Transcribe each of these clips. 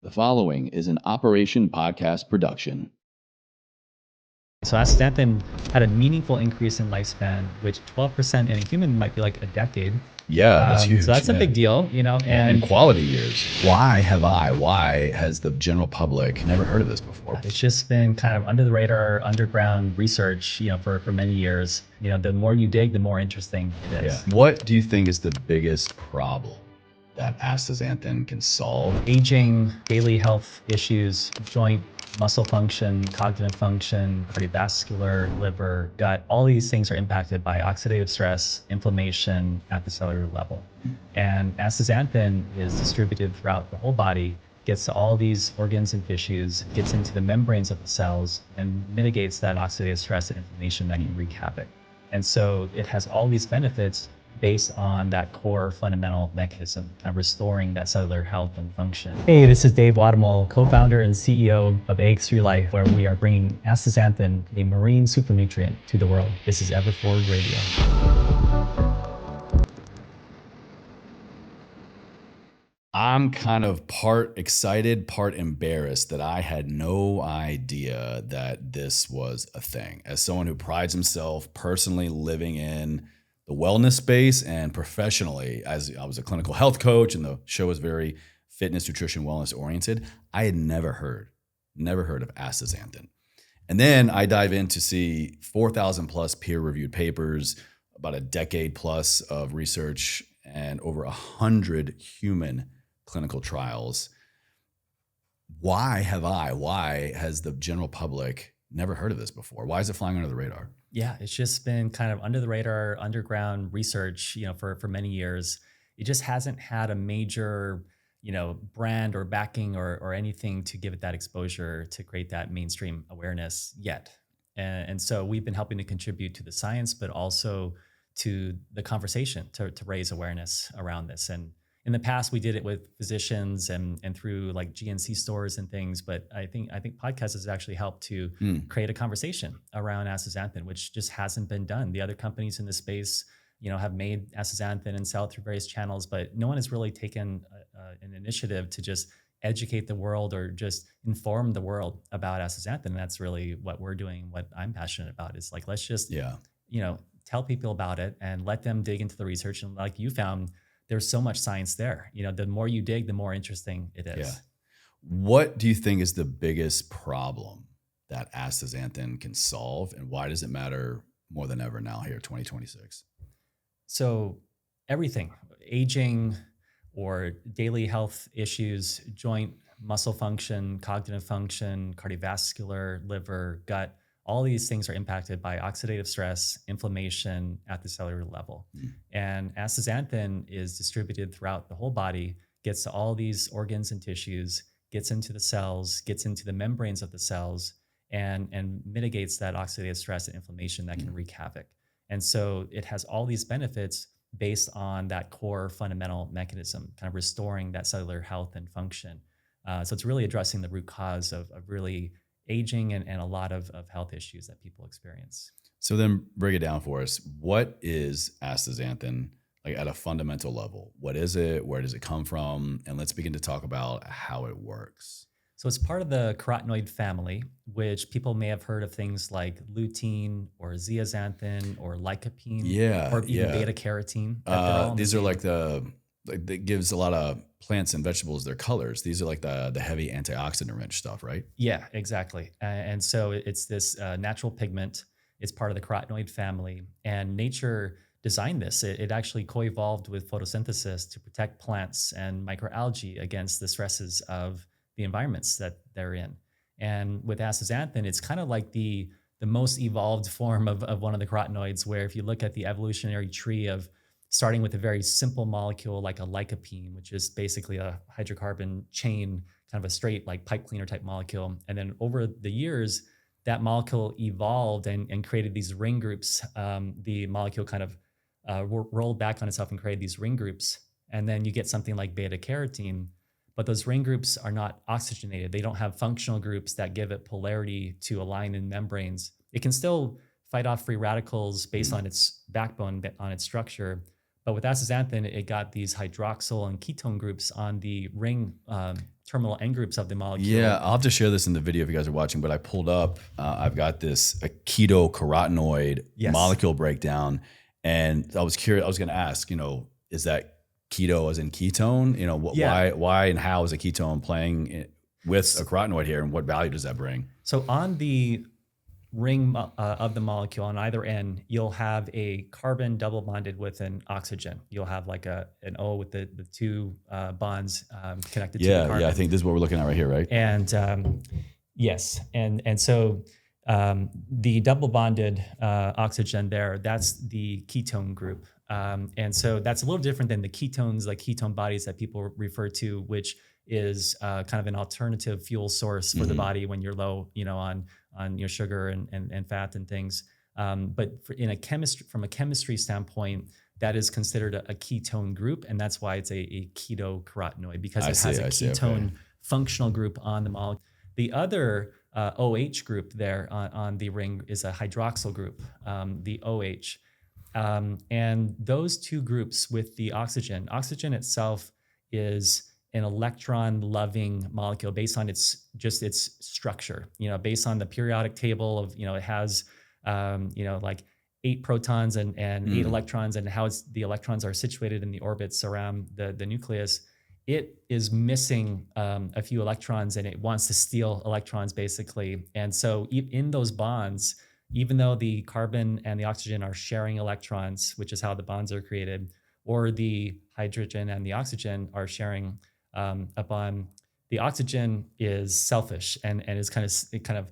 The following is an Operation Podcast production. So astaxanthin had a meaningful increase in lifespan, which 12% in a human might be like a decade. Yeah, that's huge. So that's a big deal, And quality years. Why has the general public never heard of this before? It's just been kind of under the radar, underground research, for many years. The more you dig, the more interesting it is. Yeah. What do you think is the biggest problem that astaxanthin can solve? Aging, daily health issues, joint, muscle function, cognitive function, cardiovascular, liver, gut, all these things are impacted by oxidative stress, inflammation at the cellular level. And astaxanthin is distributed throughout the whole body, gets to all these organs and tissues, gets into the membranes of the cells, and mitigates that oxidative stress and inflammation that can wreak havoc. And so it has all these benefits based on that core fundamental mechanism of restoring that cellular health and function. Hey, this is Dave Watumull, co-founder and CEO of Eggs Through Life, where we are bringing astaxanthin, a marine supernutrient, to the world. This is Everforward Radio. I'm kind of part excited, part embarrassed that I had no idea that this was a thing. As someone who prides himself personally living in the wellness space and professionally, as I was a clinical health coach and the show was very fitness, nutrition, wellness oriented, I had never heard of astaxanthin. And then I dive in to see 4,000 plus peer-reviewed papers, about a decade plus of research, and over 100 human clinical trials. Why has the general public never heard of this before? Why is it flying under the radar? Yeah, it's just been kind of under the radar, underground research, for many years. It just hasn't had a major, brand or backing or anything to give it that exposure to create that mainstream awareness yet. And so we've been helping to contribute to the science, but also to the conversation to raise awareness around this. And in the past, we did it with physicians and through like GNC stores and things. But I think podcast has actually helped to create a conversation around astaxanthin, which just hasn't been done. The other companies in the space, have made astaxanthin and sell through various channels, but no one has really taken an initiative to just educate the world or just inform the world about astaxanthin. And that's really what we're doing. What I'm passionate about is like, let's just, tell people about it and let them dig into the research. And like you found, there's so much science there. The more you dig, the more interesting it is. Yeah. What do you think is the biggest problem that astaxanthin can solve, and why does it matter more than ever now here, 2026? So everything, aging or daily health issues, joint, muscle function, cognitive function, cardiovascular, liver, gut, all these things are impacted by oxidative stress, inflammation at the cellular level. And astaxanthin is distributed throughout the whole body, gets to all these organs and tissues, gets into the cells, gets into the membranes of the cells, and mitigates that oxidative stress and inflammation that can wreak havoc. And so it has all these benefits based on that core fundamental mechanism, kind of restoring that cellular health and function. So it's really addressing the root cause of really aging and a lot of health issues that people experience. So then break it down for us. What is astaxanthin, like at a fundamental level? What is it? Where does it come from? And let's begin to talk about how it works. So it's part of the carotenoid family, which people may have heard of things like lutein or zeaxanthin or lycopene, or even beta carotene. These are like that gives a lot of plants and vegetables their colors. These are like the heavy antioxidant rich stuff, right? Yeah, exactly. And so it's this natural pigment. It's part of the carotenoid family, and nature designed this. It actually co-evolved with photosynthesis to protect plants and microalgae against the stresses of the environments that they're in. And with astaxanthin, it's kind of like the most evolved form of one of the carotenoids, where if you look at the evolutionary tree of starting with a very simple molecule like a lycopene, which is basically a hydrocarbon chain, kind of a straight like pipe cleaner type molecule. And then over the years, that molecule evolved and created these ring groups. The molecule kind of rolled back on itself and created these ring groups. And then you get something like beta carotene, but those ring groups are not oxygenated. They don't have functional groups that give it polarity to align in membranes. It can still fight off free radicals based on its backbone, on its structure, But with astaxanthin, it got these hydroxyl and ketone groups on the ring terminal end groups of the molecule. Yeah, I'll have to share this in the video if you guys are watching, but I pulled up, I've got a keto carotenoid molecule breakdown. And I was curious, I was going to ask, is that keto as in ketone? Why and how is a ketone playing with a carotenoid here, and what value does that bring? So on the ring of the molecule on either end, you'll have a carbon double bonded with an oxygen. You'll have like an O with the two bonds connected to the carbon. Yeah, I think this is what we're looking at right here, right? And yes, and so the double bonded oxygen there, that's the ketone group. And so that's a little different than the ketones, like ketone bodies that people refer to, which is kind of an alternative fuel source for the body when you're low, on your sugar and fat and things. But from a chemistry standpoint, that is considered a ketone group, and that's why it's a keto carotenoid, because it has a ketone functional group on the molecule. The other OH group there on the ring is a hydroxyl group, the OH. And those two groups with the oxygen itself is an electron-loving molecule based on its structure. Based on the periodic table of, it has, like 8 protons and 8 electrons, and how the electrons are situated in the orbits around the nucleus. It is missing a few electrons, and it wants to steal electrons, basically. And so in those bonds, even though the carbon and the oxygen are sharing electrons, which is how the bonds are created, or the hydrogen and the oxygen are sharing a bond, the oxygen is selfish and is kind of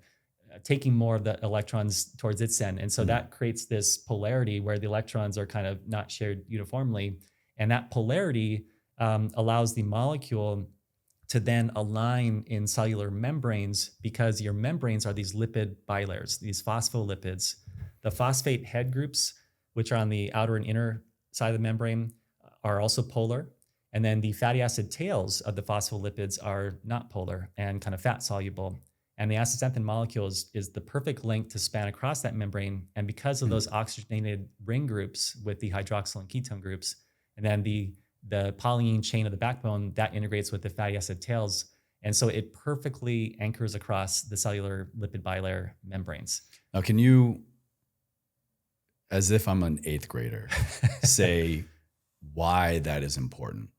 taking more of the electrons towards its end. And so that creates this polarity where the electrons are kind of not shared uniformly. And that polarity allows the molecule to then align in cellular membranes, because your membranes are these lipid bilayers, these phospholipids. The phosphate head groups, which are on the outer and inner side of the membrane, are also polar. And then the fatty acid tails of the phospholipids are not polar and kind of fat soluble. And the astaxanthin molecule is the perfect link to span across that membrane. And because of those oxygenated ring groups with the hydroxyl and ketone groups, and then the polyene chain of the backbone that integrates with the fatty acid tails. And so it perfectly anchors across the cellular lipid bilayer membranes. Now, can you, as if I'm an 8th grader, say why that is important?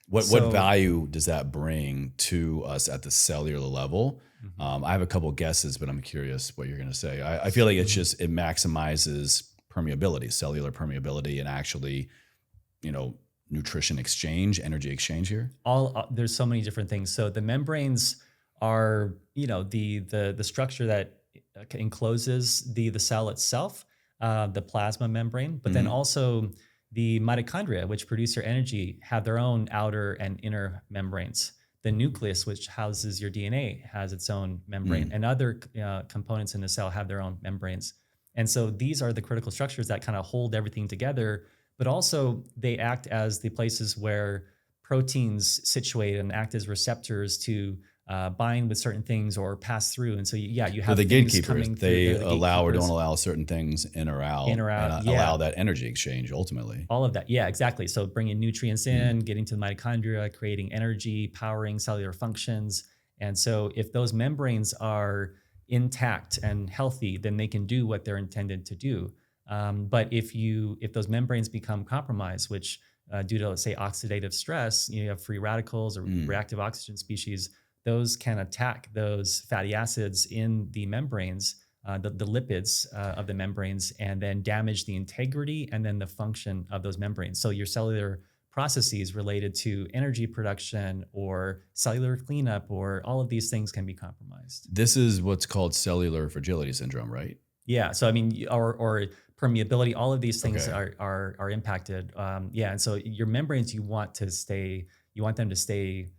What value does that bring to us at the cellular level? I have a couple guesses, but I'm curious what you're going to say. I feel like it maximizes permeability, cellular permeability, and actually, nutrition exchange, energy exchange here. There's so many different things. So the membranes are, the structure that encloses the cell itself, the plasma membrane, but then also the mitochondria, which produce your energy, have their own outer and inner membranes. The nucleus, which houses your DNA, has its own membrane, and other components in the cell have their own membranes. And so these are the critical structures that kind of hold everything together, but also they act as the places where proteins situate and act as receptors to bind with certain things or pass through. And so, you have the things gatekeepers. Coming they through, allow or don't allow certain things in or out, allow that energy exchange ultimately. All of that. Yeah, exactly. So bringing nutrients in, getting to the mitochondria, creating energy, powering cellular functions. And so if those membranes are intact and healthy, then they can do what they're intended to do. But if those membranes become compromised, which due to, let's say, oxidative stress, you have free radicals or reactive oxygen species, those can attack those fatty acids in the membranes, the lipids of the membranes, and then damage the integrity and then the function of those membranes. So your cellular processes related to energy production or cellular cleanup or all of these things can be compromised. This is what's called cellular fragility syndrome, right? Yeah. So, I mean, or permeability, all of these things are impacted. And so your membranes, you want them to stay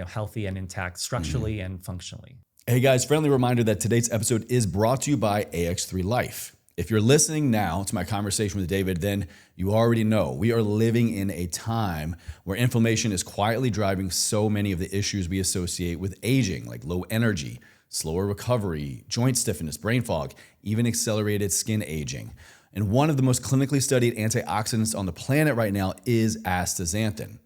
healthy and intact structurally and functionally. Hey guys, friendly reminder that today's episode is brought to you by AX3 Life. If you're listening now to my conversation with David, then you already know we are living in a time where inflammation is quietly driving so many of the issues we associate with aging, like low energy, slower recovery, joint stiffness, brain fog, even accelerated skin aging. And one of the most clinically studied antioxidants on the planet right now is astaxanthin.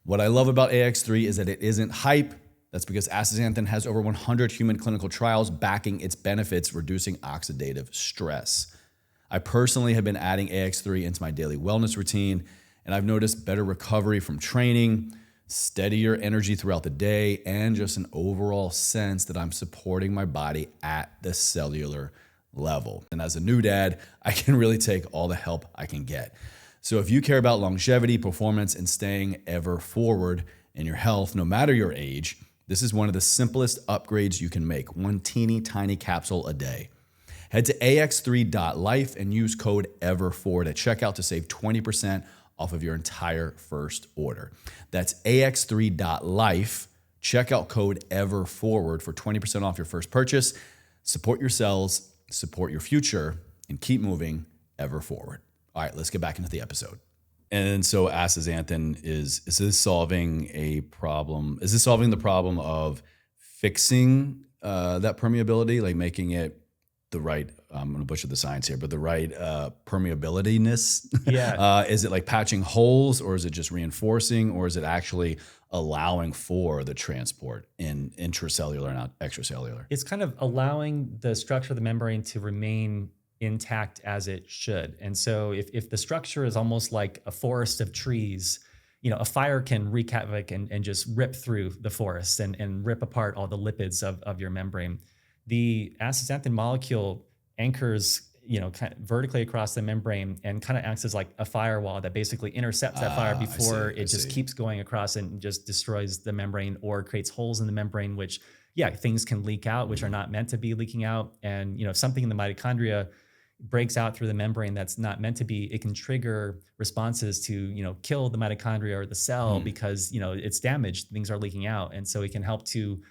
What I love about AX3 is that it isn't hype. That's because astaxanthin has over 100 human clinical trials backing its benefits, reducing oxidative stress. I personally have been adding AX3 into my daily wellness routine, and I've noticed better recovery from training, steadier energy throughout the day, and just an overall sense that I'm supporting my body at the cellular level. And as a new dad, I can really take all the help I can get. So if you care about longevity, performance, and staying ever forward in your health, no matter your age, this is one of the simplest upgrades you can make, one teeny tiny capsule a day. Head to ax3.life and use code EVERFORWARD at checkout to save 20% off of your entire first order. That's ax3.life, checkout code EVERFORWARD for 20% off your first purchase. Support your cells, support your future, and keep moving ever forward. All right, let's get back into the episode. And so astaxanthin, is this solving a problem? Is this solving the problem of fixing that permeability, like making it the right, I'm going to butcher the science here, but the right permeability-ness? Yeah. Is it like patching holes, or is it just reinforcing, or is it actually allowing for the transport in intracellular and extracellular? It's kind of allowing the structure of the membrane to remain intact as it should. And so if the structure is almost like a forest of trees, a fire can wreak havoc and just rip through the forest and rip apart all the lipids of your membrane. The astaxanthin molecule anchors, kind of vertically across the membrane and kind of acts as like a firewall that basically intercepts that fire before it just keeps going across and just destroys the membrane or creates holes in the membrane, which, things can leak out, which are not meant to be leaking out. And, if something in the mitochondria breaks out through the membrane that's not meant to be, it can trigger responses to, kill the mitochondria or the cell because, it's damaged, things are leaking out. And so it can help to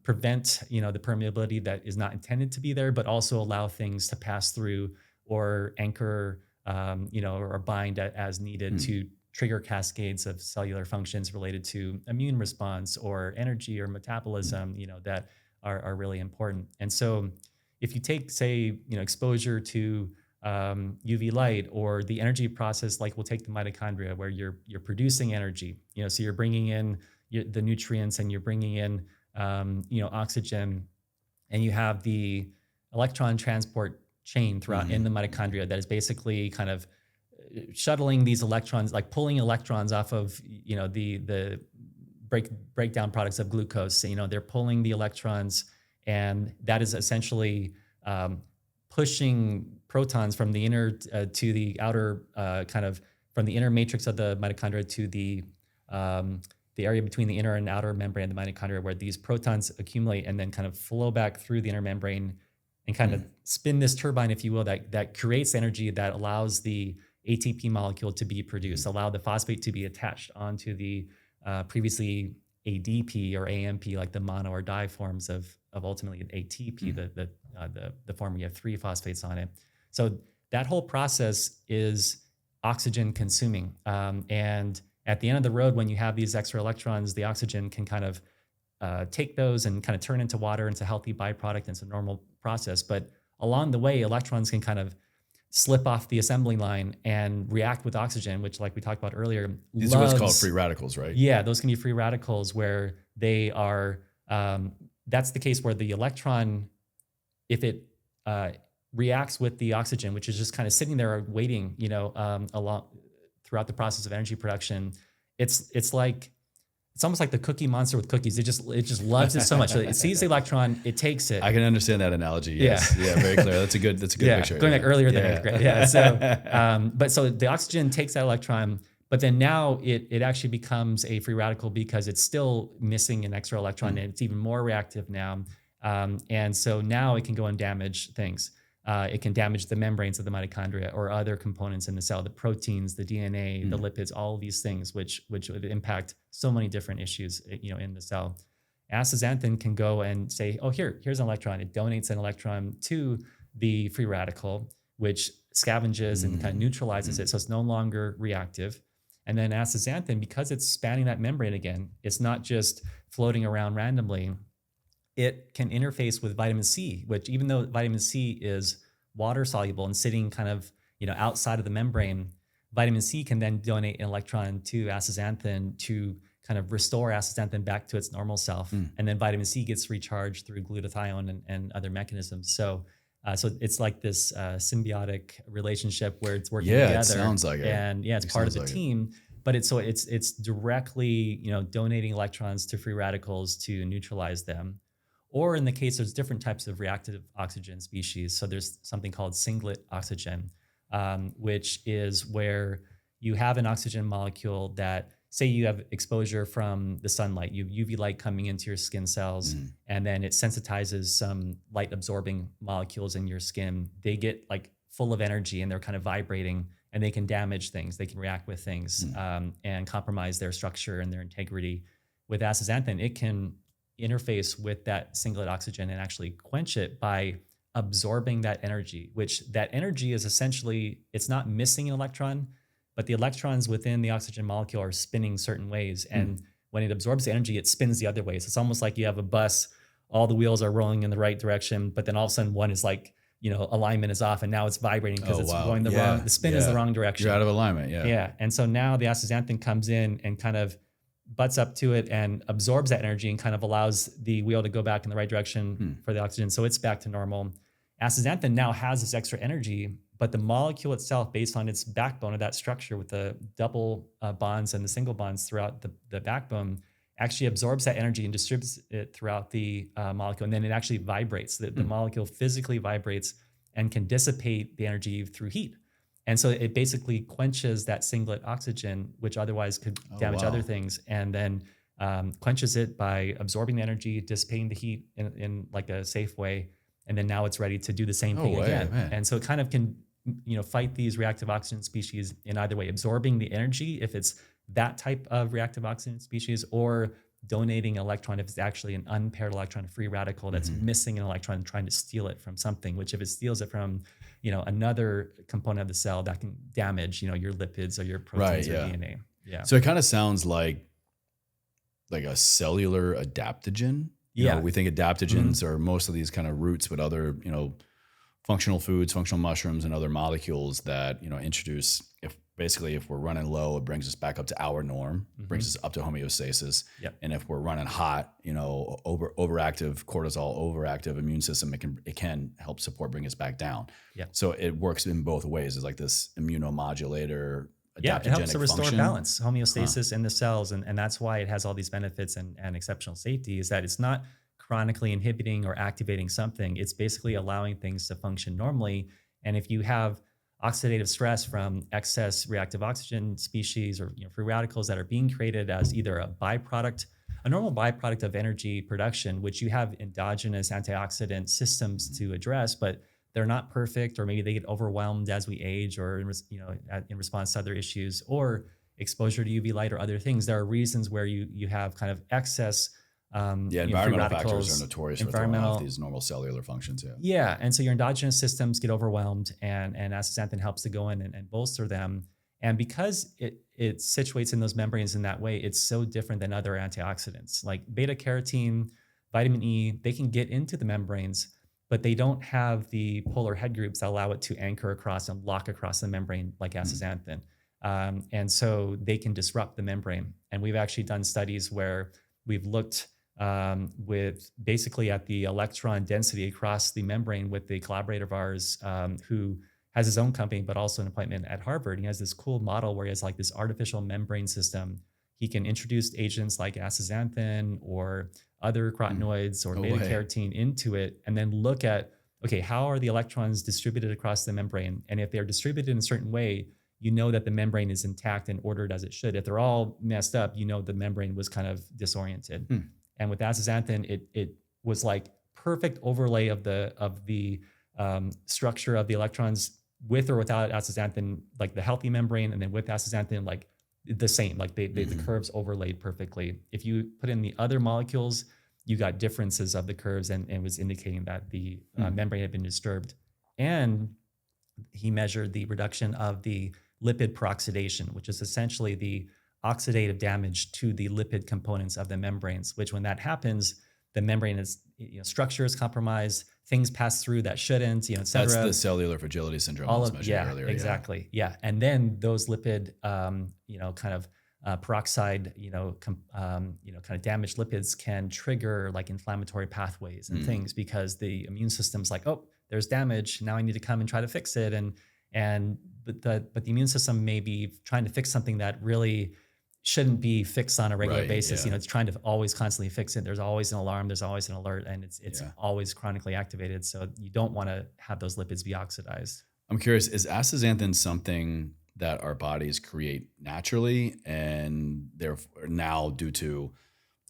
prevent, the permeability that is not intended to be there, but also allow things to pass through or anchor, or bind as needed to trigger cascades of cellular functions related to immune response or energy or metabolism, that are really important. And so if you take, say, exposure to UV light or the energy process, like we'll take the mitochondria where you're producing energy, so you're bringing in the nutrients and you're bringing in oxygen, and you have the electron transport chain throughout in the mitochondria that is basically kind of shuttling these electrons, like pulling electrons off of, the breakdown products of glucose. They're pulling the electrons, and that is essentially pushing protons from the inner to the outer, from the inner matrix of the mitochondria to the area between the inner and outer membrane of the mitochondria, where these protons accumulate and then kind of flow back through the inner membrane and kind of spin this turbine, if you will, that creates energy that allows the ATP molecule to be produced, allow the phosphate to be attached onto the previously ADP or AMP, like the mono or di forms of ultimately ATP, the form where you have 3 phosphates on it. So that whole process is oxygen consuming. And at the end of the road, when you have these extra electrons, the oxygen can kind of take those and kind of turn into water, into a healthy byproduct, and it's a normal process. But along the way, electrons can kind of slip off the assembly line and react with oxygen, which, like we talked about earlier, these are what's called free radicals, right? Yeah, those can be free radicals where they are, that's the case where the electron, if it reacts with the oxygen, which is just kind of sitting there waiting, along throughout the process of energy production, it's almost like the Cookie Monster with cookies. It just loves it so much. So it sees the electron, it takes it. I can understand that analogy. Yes. Yeah, very clear. That's a good picture. Going back earlier than 8th grade. Yeah. So, so the oxygen takes that electron, but then now it actually becomes a free radical because it's still missing an extra electron, and it's even more reactive now. And so now it can go and damage things. It can damage the membranes of the mitochondria or other components in the cell, the proteins, the DNA, the lipids, all of these things, which would impact so many different issues, in the cell. Astaxanthin can go and say, oh, here's an electron. It donates an electron to the free radical, which scavenges and kind of neutralizes it. So it's no longer reactive. And then astaxanthin, because it's spanning that membrane again, it's not just floating around randomly. It can interface with vitamin C, which, even though vitamin C is water soluble and sitting kind of, outside of the membrane, vitamin C can then donate an electron to astaxanthin to kind of restore astaxanthin back to its normal self. And then vitamin C gets recharged through glutathione and other mechanisms. So it's like this symbiotic relationship where it's working together. It sounds like it. And it's part of the team. But it's directly, donating electrons to free radicals to neutralize them. Or in the case, there's different types of reactive oxygen species. So there's something called singlet oxygen, which is where you have an oxygen molecule that, say you have exposure from the sunlight, you have UV light coming into your skin cells, and then it sensitizes some light absorbing molecules in your skin. They get like full of energy and they're kind of vibrating, and they can damage things. They can react with things and compromise their structure and their integrity. With astaxanthin, it can interface with that singlet oxygen and actually quench it by absorbing that energy, which that energy is essentially, it's not missing an electron, but the electrons within the oxygen molecule are spinning certain ways. And when it absorbs the energy, it spins the other ways. It's almost like you have a bus, all the wheels are rolling in the right direction, but then all of a sudden one is like, alignment is off and now it's vibrating because it's going the spin is the wrong direction. You're out of alignment. Yeah. And so now the astaxanthin comes in and kind of butts up to it and absorbs that energy and kind of allows the wheel to go back in the right direction for the oxygen. So it's back to normal. Astaxanthin now has this extra energy, but the molecule itself, based on its backbone of that structure with the double bonds and the single bonds throughout the backbone, actually absorbs that energy and distributes it throughout the molecule. And then it actually vibrates. The molecule physically vibrates and can dissipate the energy through heat. And so it basically quenches that singlet oxygen, which otherwise could damage other things, and then quenches it by absorbing the energy, dissipating the heat in like a safe way. And then now it's ready to do the same thing again. Man. And so it kind of can, fight these reactive oxygen species in either way, absorbing the energy if it's that type of reactive oxygen species, or donating an electron if it's actually an unpaired electron, a free radical that's missing an electron and trying to steal it from something, which if it steals it from, another component of the cell, that can damage, your lipids or your proteins or DNA. Yeah. So it kind of sounds like a cellular adaptogen. We think adaptogens are most of these kind of roots, but other, functional foods, functional mushrooms, and other molecules that, introduce, if we're running low, it brings us back up to our norm, brings us up to homeostasis. Yep. And if we're running hot, overactive cortisol, overactive immune system, it can help bring us back down. Yeah. So it works in both ways. It's like this immunomodulator. Yeah, it helps to restore balance, homeostasis in the cells. And that's why it has all these benefits and exceptional safety, is that it's not chronically inhibiting or activating something. It's basically allowing things to function normally. And if you have oxidative stress from excess reactive oxygen species or free radicals that are being created as either a normal byproduct of energy production, which you have endogenous antioxidant systems to address, but they're not perfect, or maybe they get overwhelmed as we age, or in response to other issues, or exposure to UV light or other things. There are reasons where you have kind of excess environmental factors are notorious for throwing off these normal cellular functions. Yeah, and so your endogenous systems get overwhelmed, and astaxanthin helps to go in and bolster them. And because it situates in those membranes in that way, it's so different than other antioxidants like beta carotene, vitamin E. They can get into the membranes, but they don't have the polar head groups that allow it to anchor across and lock across the membrane like astaxanthin. And so they can disrupt the membrane. And we've actually done studies where we've looked with basically at the electron density across the membrane with the collaborator of ours who has his own company, but also an appointment at Harvard. He has this cool model where he has like this artificial membrane system. He can introduce agents like astaxanthin or other carotenoids or beta carotene into it, and then look at, okay, how are the electrons distributed across the membrane? And if they're distributed in a certain way, that the membrane is intact and ordered as it should. If they're all messed up, the membrane was kind of disoriented. And with astaxanthin, it was like perfect overlay of the structure of the electrons with or without astaxanthin, like the healthy membrane, and then with astaxanthin, like the same, like the curves overlaid perfectly. If you put in the other molecules, you got differences of the curves, and was indicating that the membrane had been disturbed. And he measured the reduction of the lipid peroxidation, which is essentially the oxidative damage to the lipid components of the membranes, which when that happens, the membrane is structure is compromised, things pass through that shouldn't, et That's cetera. the cellular fragility syndrome I All was of, mentioning yeah, earlier. exactly. Yeah. And then those lipid, kind of peroxide, kind of damaged lipids can trigger like inflammatory pathways and things, because the immune system's like, oh, there's damage. Now I need to come and try to fix it. But the immune system may be trying to fix something that really shouldn't be fixed on a regular Right, basis. yeah. It's trying to always constantly fix it. There's always an alarm, there's always an alert, and it's Yeah. always chronically activated. So you don't want to have those lipids be oxidized. I'm curious, is astaxanthin something that our bodies create naturally, and therefore now due to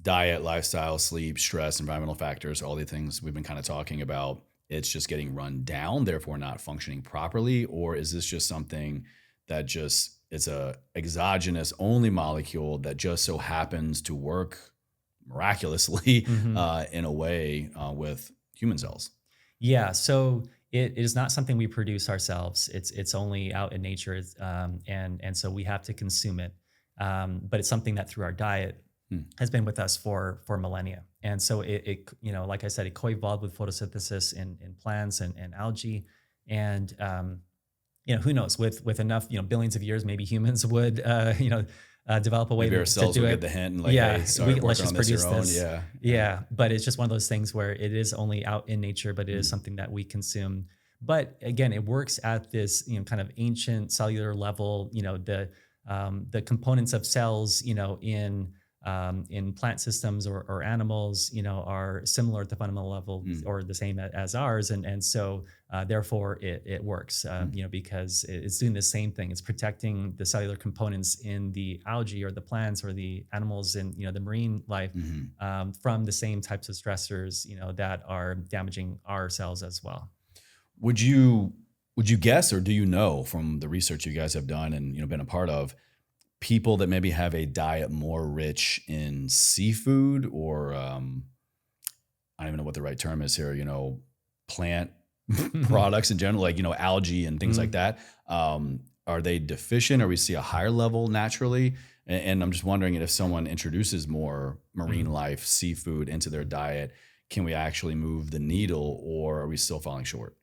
diet, lifestyle, sleep, stress, environmental factors, all the things we've been kind of talking about, it's just getting run down, therefore not functioning properly? Or is this just something that just it's a exogenous only molecule that just so happens to work miraculously Mhm. in a way with human cells? Yeah, so it is not something we produce ourselves. It's only out in nature, and so we have to consume it. But it's something that through our diet Hmm. has been with us for millennia. And so like I said, it co-evolved with photosynthesis in plants and algae. And who knows? With enough billions of years, maybe humans would develop a way Maybe our to cells do will it. get the hint and like, Yeah, hey, start let's working just on this produce your own. this. Yeah. Yeah, but it's just one of those things where it is only out in nature, but it is Mm. something that we consume. But again, it works at this kind of ancient cellular level. The components of cells, in plant systems or animals, are similar at the fundamental level Mm. or the same as ours, and so therefore it works. Because it's doing the same thing. It's protecting the cellular components in the algae or the plants or the animals in the marine life Mhm. from the same types of stressors that are damaging our cells as well. Would you guess, or do you know from the research you guys have done and been a part of, people that maybe have a diet more rich in seafood or I don't even know what the right term is here, plant products in general, like algae and things like Mm. that. Are they deficient, or we see a higher level naturally? And I'm just wondering if someone introduces more marine Mhm. life, seafood into their diet, can we actually move the needle, or are we still falling short?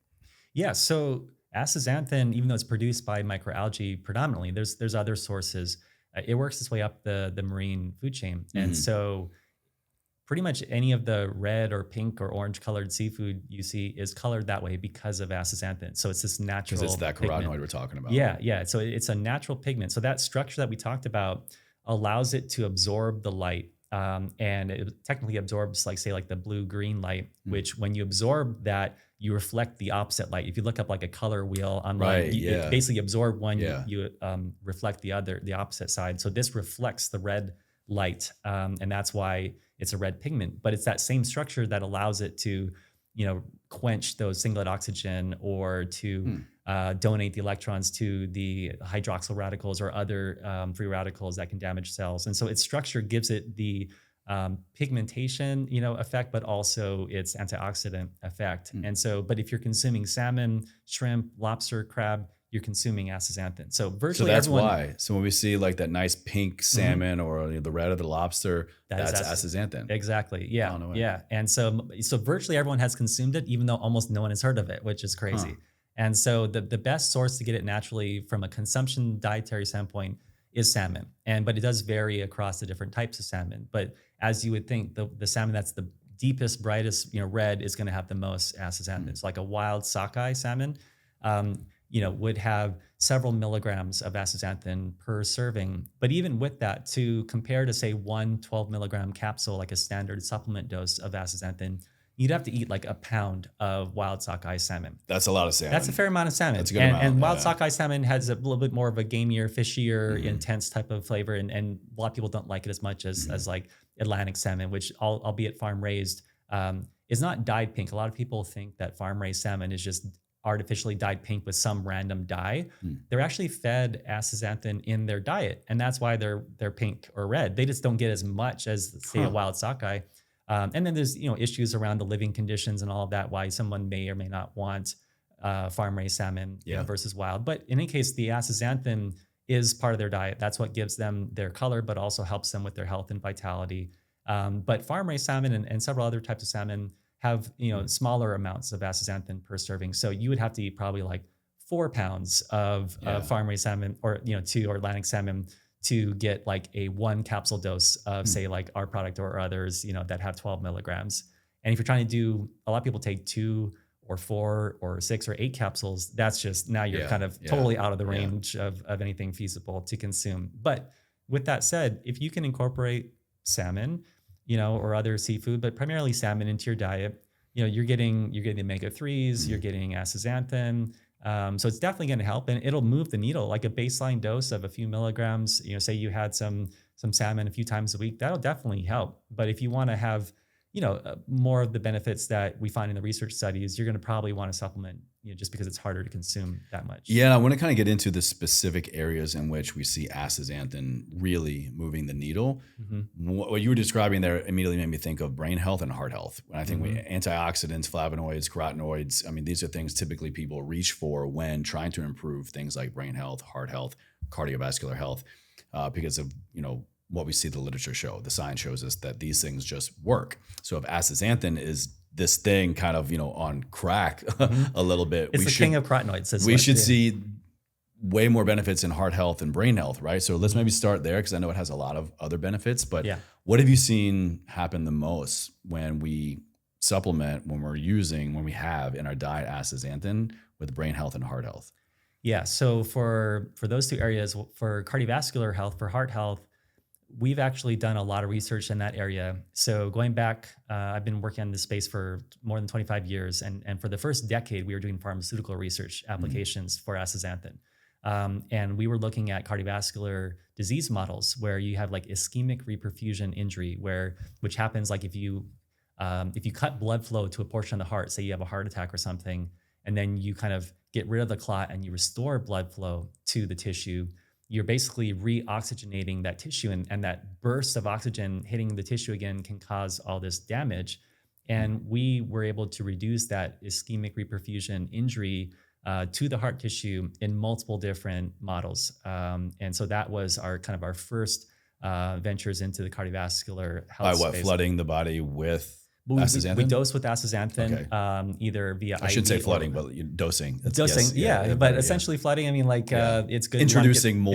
Yeah, so astaxanthin, even though it's produced by microalgae predominantly, there's other sources. It works its way up the marine food chain, and Mhm. so pretty much any of the red or pink or orange colored seafood you see is colored that way because of astaxanthin. So it's this Because it's natural that pigment. carotenoid we're talking about. Yeah, yeah. So it's a natural pigment. So that structure that we talked about allows it to absorb the light. And it technically absorbs, like, say, like the blue green light, Mm. which when you absorb that, you reflect the opposite light. If you look up like a color wheel online, Right, it yeah. basically absorb one, Yeah. you reflect the opposite side. So this reflects the red light, and that's why it's a red pigment. But it's that same structure that allows it to, quench those singlet oxygen or to Hmm. donate the electrons to the hydroxyl radicals or other free radicals that can damage cells. And so its structure gives it the pigmentation, effect, but also its antioxidant effect. Hmm. And so, but if you're consuming salmon, shrimp, lobster, crab, you're consuming astaxanthin. So So virtually that's everyone. why. So when we see like that nice pink salmon or the red of the lobster, That is that's acid. astaxanthin. Exactly. Yeah. Oh, no way. Yeah. And so virtually everyone has consumed it, even though almost no one has heard of it, which is crazy. Huh. And so the best source to get it naturally from a consumption dietary standpoint is salmon. But it does vary across the different types of salmon. But as you would think, the salmon that's the deepest, brightest, red is going to have the most astaxanthin. It's like a wild sockeye salmon. Would have several milligrams of astaxanthin per serving. But even with that, to compare to say one 12 milligram capsule, like a standard supplement dose of astaxanthin, you'd have to eat like a pound of wild sockeye salmon. That's a lot of salmon. That's a fair amount of salmon. That's a good and, amount, and wild yeah. sockeye salmon has a little bit more of a gamier, fishier, Mhm. intense type of flavor. And a lot of people don't like it as much as like Atlantic salmon, which albeit farm raised, is not dyed pink. A lot of people think that farm raised salmon is just artificially dyed pink with some random dye. They're actually fed astaxanthin in their diet, and that's why they're pink or red. They just don't get as much as, say, a wild sockeye. And then there's issues around the living conditions and all of that, why someone may or may not want farm raised salmon versus wild. But in any case, the astaxanthin is part of their diet. That's what gives them their color, but also helps them with their health and vitality. But farm raised salmon and several other types of salmon have, smaller amounts of astaxanthin per serving. So you would have to eat probably like 4 pounds of farm-raised salmon, or, to Atlantic salmon, to get like a 1 capsule dose of say like our product or others, that have 12 milligrams. And if you're trying to do, a lot of people take 2 or 4 or 6 or 8 capsules. That's just, now you're kind of totally out of the range of anything feasible to consume. But with that said, if you can incorporate salmon, or other seafood, but primarily salmon into your diet, you're getting the omega-3s, you're getting astaxanthin. So it's definitely going to help, and it'll move the needle. Like a baseline dose of a few milligrams, say you had some salmon a few times a week, that'll definitely help. But if you want to have, more of the benefits that we find in the research studies, you're going to probably want to supplement, just because it's harder to consume that much. Yeah, I want to kind of get into the specific areas in which we see astaxanthin really moving the needle. What you were describing there immediately made me think of brain health and heart health. And I think antioxidants, flavonoids, carotenoids, I mean, these are things typically people reach for when trying to improve things like brain health, heart health, cardiovascular health, because of, what we see the literature show. The science shows us that these things just work. So if astaxanthin is this thing kind of, on crack a little bit, it's the king of carotenoids. We should see way more benefits in heart health and brain health, right? So let's maybe start there, because I know it has a lot of other benefits. But what have you seen happen the most when we supplement, when we have in our diet astaxanthin with brain health and heart health? Yeah. So for those two areas, for cardiovascular health, for heart health, we've actually done a lot of research in that area. So going back, I've been working on this space for more than 25 years. And for the first decade, we were doing pharmaceutical research applications for astaxanthin. And we were looking at cardiovascular disease models where you have like ischemic reperfusion injury, which happens like if you cut blood flow to a portion of the heart, say you have a heart attack or something, and then you kind of get rid of the clot and you restore blood flow to the tissue, you're basically re-oxygenating that tissue, and that burst of oxygen hitting the tissue again can cause all this damage. And we were able to reduce that ischemic reperfusion injury to the heart tissue in multiple different models. And so that was our first ventures into the cardiovascular health space. Flooding the body with astaxanthin? We dose with astaxanthin, either via IV. I should say flooding, but dosing. Dosing, essentially flooding. I mean, it's good. Introducing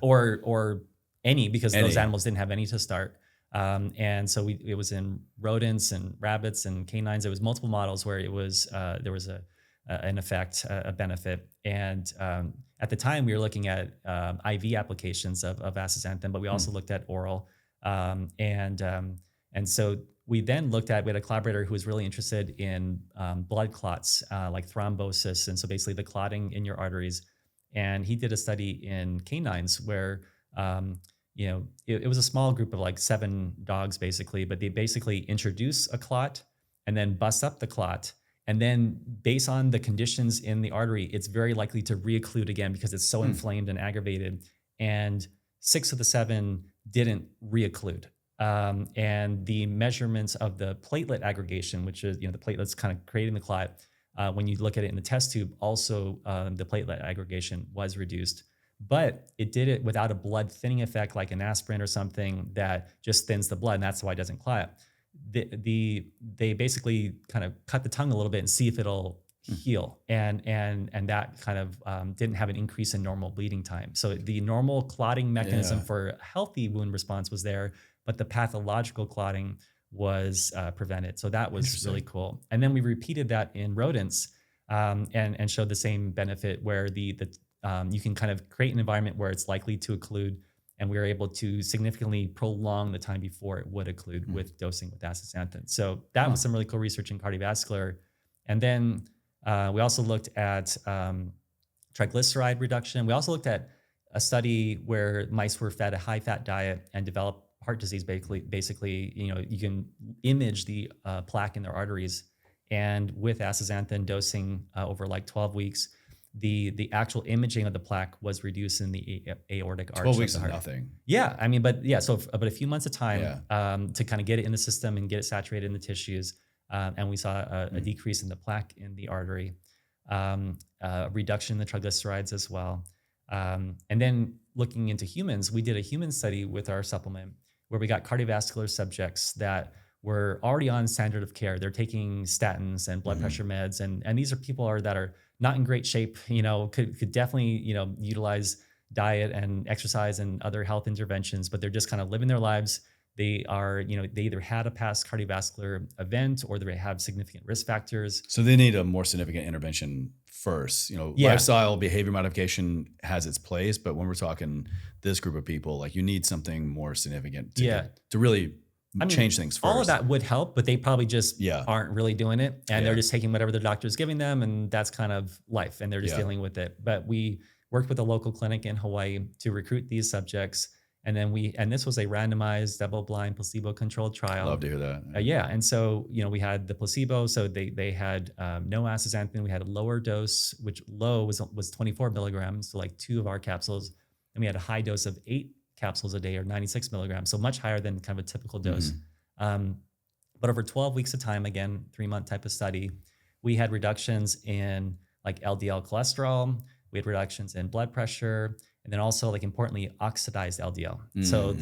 or any, because those animals didn't have any to start. And so it was in rodents and rabbits and canines. There was multiple models where it was there was an effect, a benefit. And at the time, we were looking at IV applications of astaxanthin, but we also looked at oral. And so we then we had a collaborator who was really interested in blood clots, like thrombosis. And so basically the clotting in your arteries. And he did a study in canines where, it was a small group of like 7 dogs basically, but they basically introduce a clot and then bust up the clot. And then based on the conditions in the artery, it's very likely to reocclude again because it's so inflamed and aggravated. And 6 of the 7 didn't reocclude. And the measurements of the platelet aggregation, which is, the platelets kind of creating the clot, when you look at it in the test tube, also the platelet aggregation was reduced. But it did it without a blood thinning effect like an aspirin or something that just thins the blood, and that's why it doesn't clot. They basically kind of cut the tongue a little bit and see if it'll heal, and that kind of didn't have an increase in normal bleeding time. So the normal clotting mechanism for a healthy wound response was there, but the pathological clotting was prevented. So that was really cool. And then we repeated that in rodents and showed the same benefit where you can kind of create an environment where it's likely to occlude, and we were able to significantly prolong the time before it would occlude with dosing with astaxanthin. So that was some really cool research in cardiovascular. And then we also looked at triglyceride reduction. We also looked at a study where mice were fed a high-fat diet and developed heart disease. Basically, you can image the plaque in their arteries, and with astaxanthin dosing over like 12 weeks, the actual imaging of the plaque was reduced in the aortic arch. 12 weeks of the is heart. nothing. Yeah, I mean, but a few months of time to kind of get it in the system and get it saturated in the tissues, and we saw a decrease in the plaque in the artery, reduction in the triglycerides as well, and then looking into humans, we did a human study with our supplement where we got cardiovascular subjects that were already on standard of care. They're taking statins and blood pressure meds, and these are people that are not in great shape. Could definitely utilize diet and exercise and other health interventions, but they're just kind of living their lives. They are, they either had a past cardiovascular event or they have significant risk factors. So they need a more significant intervention first. Lifestyle behavior modification has its place, but when we're talking this group of people, like you need something more significant to really change things first. All of that would help, but they probably just aren't really doing it. And they're just taking whatever their doctor is giving them, and that's kind of life, and they're just dealing with it. But we worked with a local clinic in Hawaii to recruit these subjects. And then this was a randomized, double-blind, placebo-controlled trial. Love to hear that. And so we had the placebo. So they had no astaxanthin. We had a lower dose, which low was 24 milligrams, so like 2 of our capsules. And we had a high dose of 8 capsules a day, or 96 milligrams, so much higher than kind of a typical dose. But over 12 weeks of time, again, 3-month type of study, we had reductions in like LDL cholesterol. We had reductions in blood pressure. And then also, like importantly, oxidized LDL. So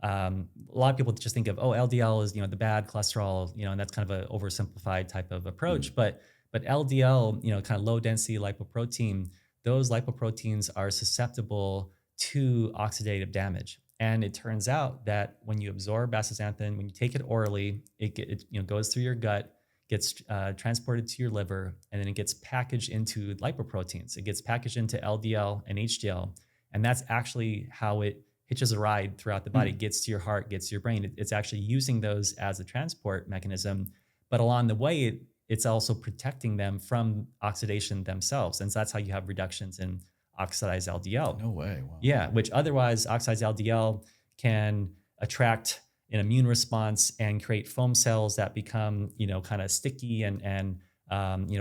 a lot of people just think of, LDL is, the bad cholesterol, and that's kind of an oversimplified type of approach. But LDL, kind of low density lipoprotein, those lipoproteins are susceptible to oxidative damage. And it turns out that when you absorb astaxanthin, when you take it orally, it goes through your gut, gets transported to your liver, and then it gets packaged into lipoproteins. It gets packaged into LDL and HDL. And that's actually how it hitches a ride throughout the body. It gets to your heart, gets to your brain. It's actually using those as a transport mechanism. But along the way, it's also protecting them from oxidation themselves. And so that's how you have reductions in oxidized LDL. No way. Wow. Yeah, which otherwise oxidized LDL can attract an immune response and create foam cells that become, kind of sticky and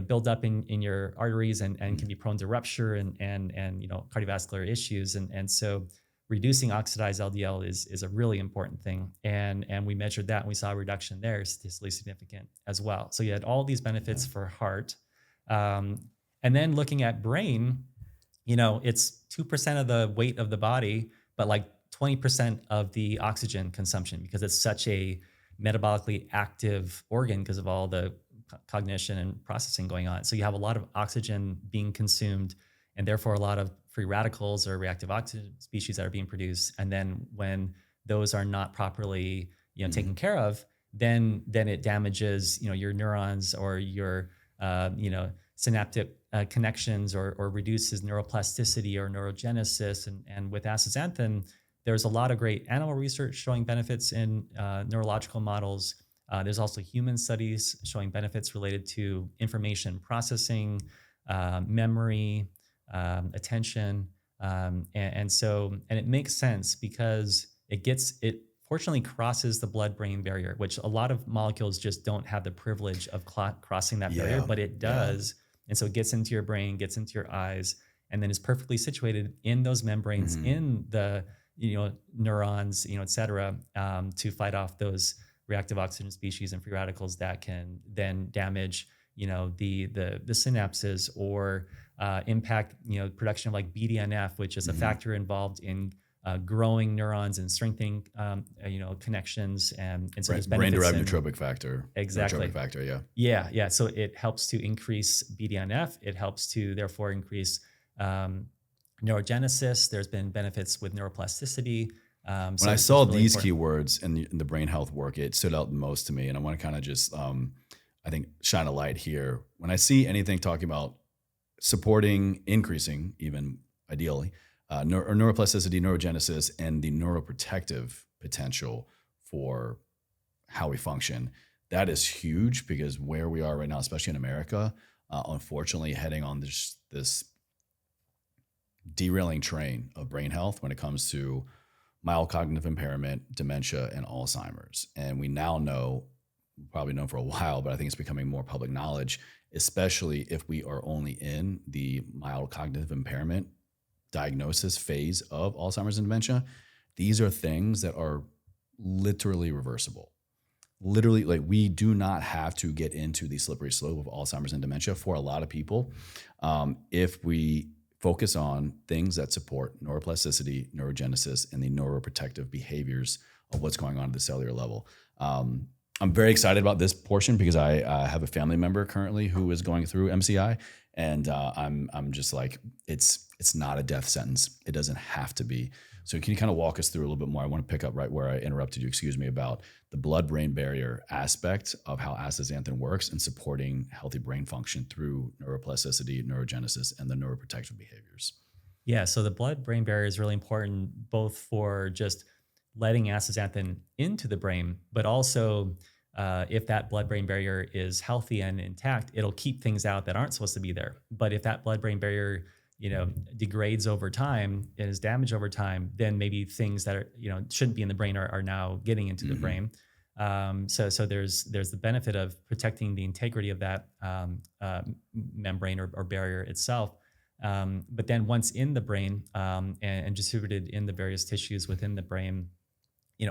build up in your arteries and can be prone to rupture and cardiovascular issues. And so reducing oxidized LDL is a really important thing. And we measured that and we saw a reduction there, statistically significant as well. So you had all these benefits for heart. And then looking at brain, it's 2% of the weight of the body, but like 20% of the oxygen consumption, because it's such a metabolically active organ because of all the cognition and processing going on. So you have a lot of oxygen being consumed, and therefore a lot of free radicals or reactive oxygen species that are being produced. And then when those are not properly, taken care of, then it damages, your neurons or your, synaptic connections or reduces neuroplasticity or neurogenesis. And with astaxanthin, there's a lot of great animal research showing benefits in neurological models. There's also human studies showing benefits related to information processing, memory, attention. And it makes sense because it fortunately crosses the blood-brain barrier, which a lot of molecules just don't have the privilege of crossing that barrier, but it does. And so it gets into your brain, gets into your eyes, and then is perfectly situated in those membranes, in the neurons, et cetera, to fight off those reactive oxygen species and free radicals that can then damage, the synapses or impact, production of like BDNF, which is a factor involved in growing neurons and strengthening, connections. And so there's benefits. Brain-derived nootropic factor. Exactly. Nootropic factor, Yeah. So it helps to increase BDNF. It helps to therefore increase neurogenesis. There's been benefits with neuroplasticity. When I saw these keywords in the brain health work, it stood out most to me. And I want to kind of just, I think, shine a light here. When I see anything talking about supporting, increasing, even ideally, neuroplasticity, neurogenesis, and the neuroprotective potential for how we function, that is huge, because where we are right now, especially in America, unfortunately heading on this derailing train of brain health when it comes to mild cognitive impairment, dementia, and Alzheimer's. And we now know, probably known for a while, but I think it's becoming more public knowledge, especially if we are only in the mild cognitive impairment diagnosis phase of Alzheimer's and dementia. These are things that are literally reversible. Literally, like, we do not have to get into the slippery slope of Alzheimer's and dementia for a lot of people if we focus on things that support neuroplasticity, neurogenesis, and the neuroprotective behaviors of what's going on at the cellular level. I'm very excited about this portion because I have a family member currently who is going through MCI, and I'm just like, it's not a death sentence. It doesn't have to be. So can you kind of walk us through a little bit more? I want to pick up right where I interrupted you, excuse me, about the blood-brain barrier aspect of how astaxanthin works in supporting healthy brain function through neuroplasticity, neurogenesis, and the neuroprotective behaviors. Yeah, so the blood-brain barrier is really important both for just letting astaxanthin into the brain, but also if that blood-brain barrier is healthy and intact, it'll keep things out that aren't supposed to be there. But if that blood-brain barrier, degrades over time and is damaged over time, then maybe things that are, shouldn't be in the brain are now getting into the brain. So there's the benefit of protecting the integrity of that membrane or barrier itself. But then once in the brain and distributed in the various tissues within the brain,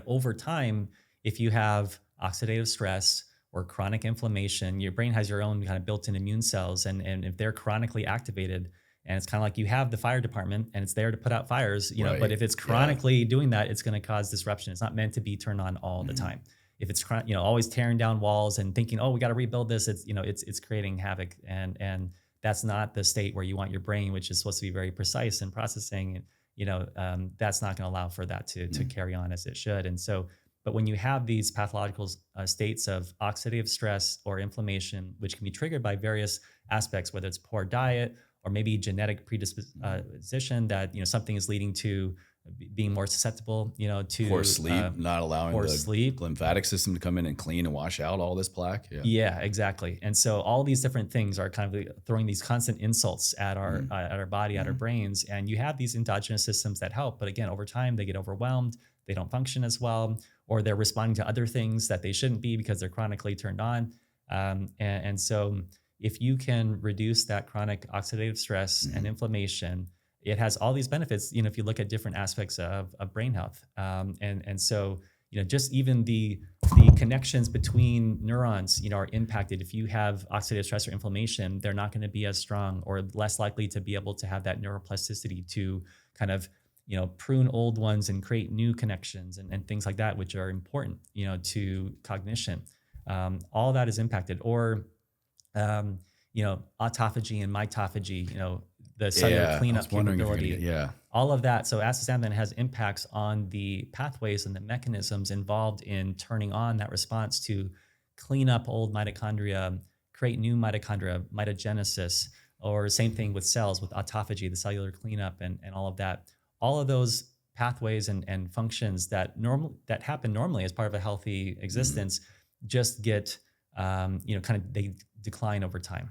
over time, if you have oxidative stress or chronic inflammation, your brain has your own kind of built-in immune cells, and if they're chronically activated, and it's kind of like you have the fire department and it's there to put out fires, Right. but if it's chronically doing that, it's going to cause disruption. It's not meant to be turned on all the time. If it's always tearing down walls and thinking, oh, we got to rebuild this, it's creating havoc, and that's not the state where you want your brain, which is supposed to be very precise in processing. That's not going to allow for that to carry on as it should. And so, but when you have these pathological states of oxidative stress or inflammation, which can be triggered by various aspects, whether it's poor diet or maybe genetic predisposition that something is leading to being more susceptible, to Poor sleep, not allowing poor the sleep. lymphatic system to come in and clean and wash out all this plaque. Yeah, exactly. And so all these different things are kind of throwing these constant insults at our body, at our brains. And you have these endogenous systems that help, but again, over time they get overwhelmed. They don't function as well, or they're responding to other things that they shouldn't be because they're chronically turned on. And so if you can reduce that chronic oxidative stress and inflammation, it has all these benefits, if you look at different aspects of brain health. And so, just even the connections between neurons, are impacted. If you have oxidative stress or inflammation, they're not going to be as strong or less likely to be able to have that neuroplasticity to kind of, prune old ones and create new connections and things like that, which are important, to cognition. All that is impacted. Or, autophagy and mitophagy, the cellular cleanup capability, all of that. So astaxanthin has impacts on the pathways and the mechanisms involved in turning on that response to clean up old mitochondria, create new mitochondria, mitogenesis, or same thing with cells with autophagy, the cellular cleanup and all of that. All of those pathways and functions that happen normally as part of a healthy existence just get, they decline over time.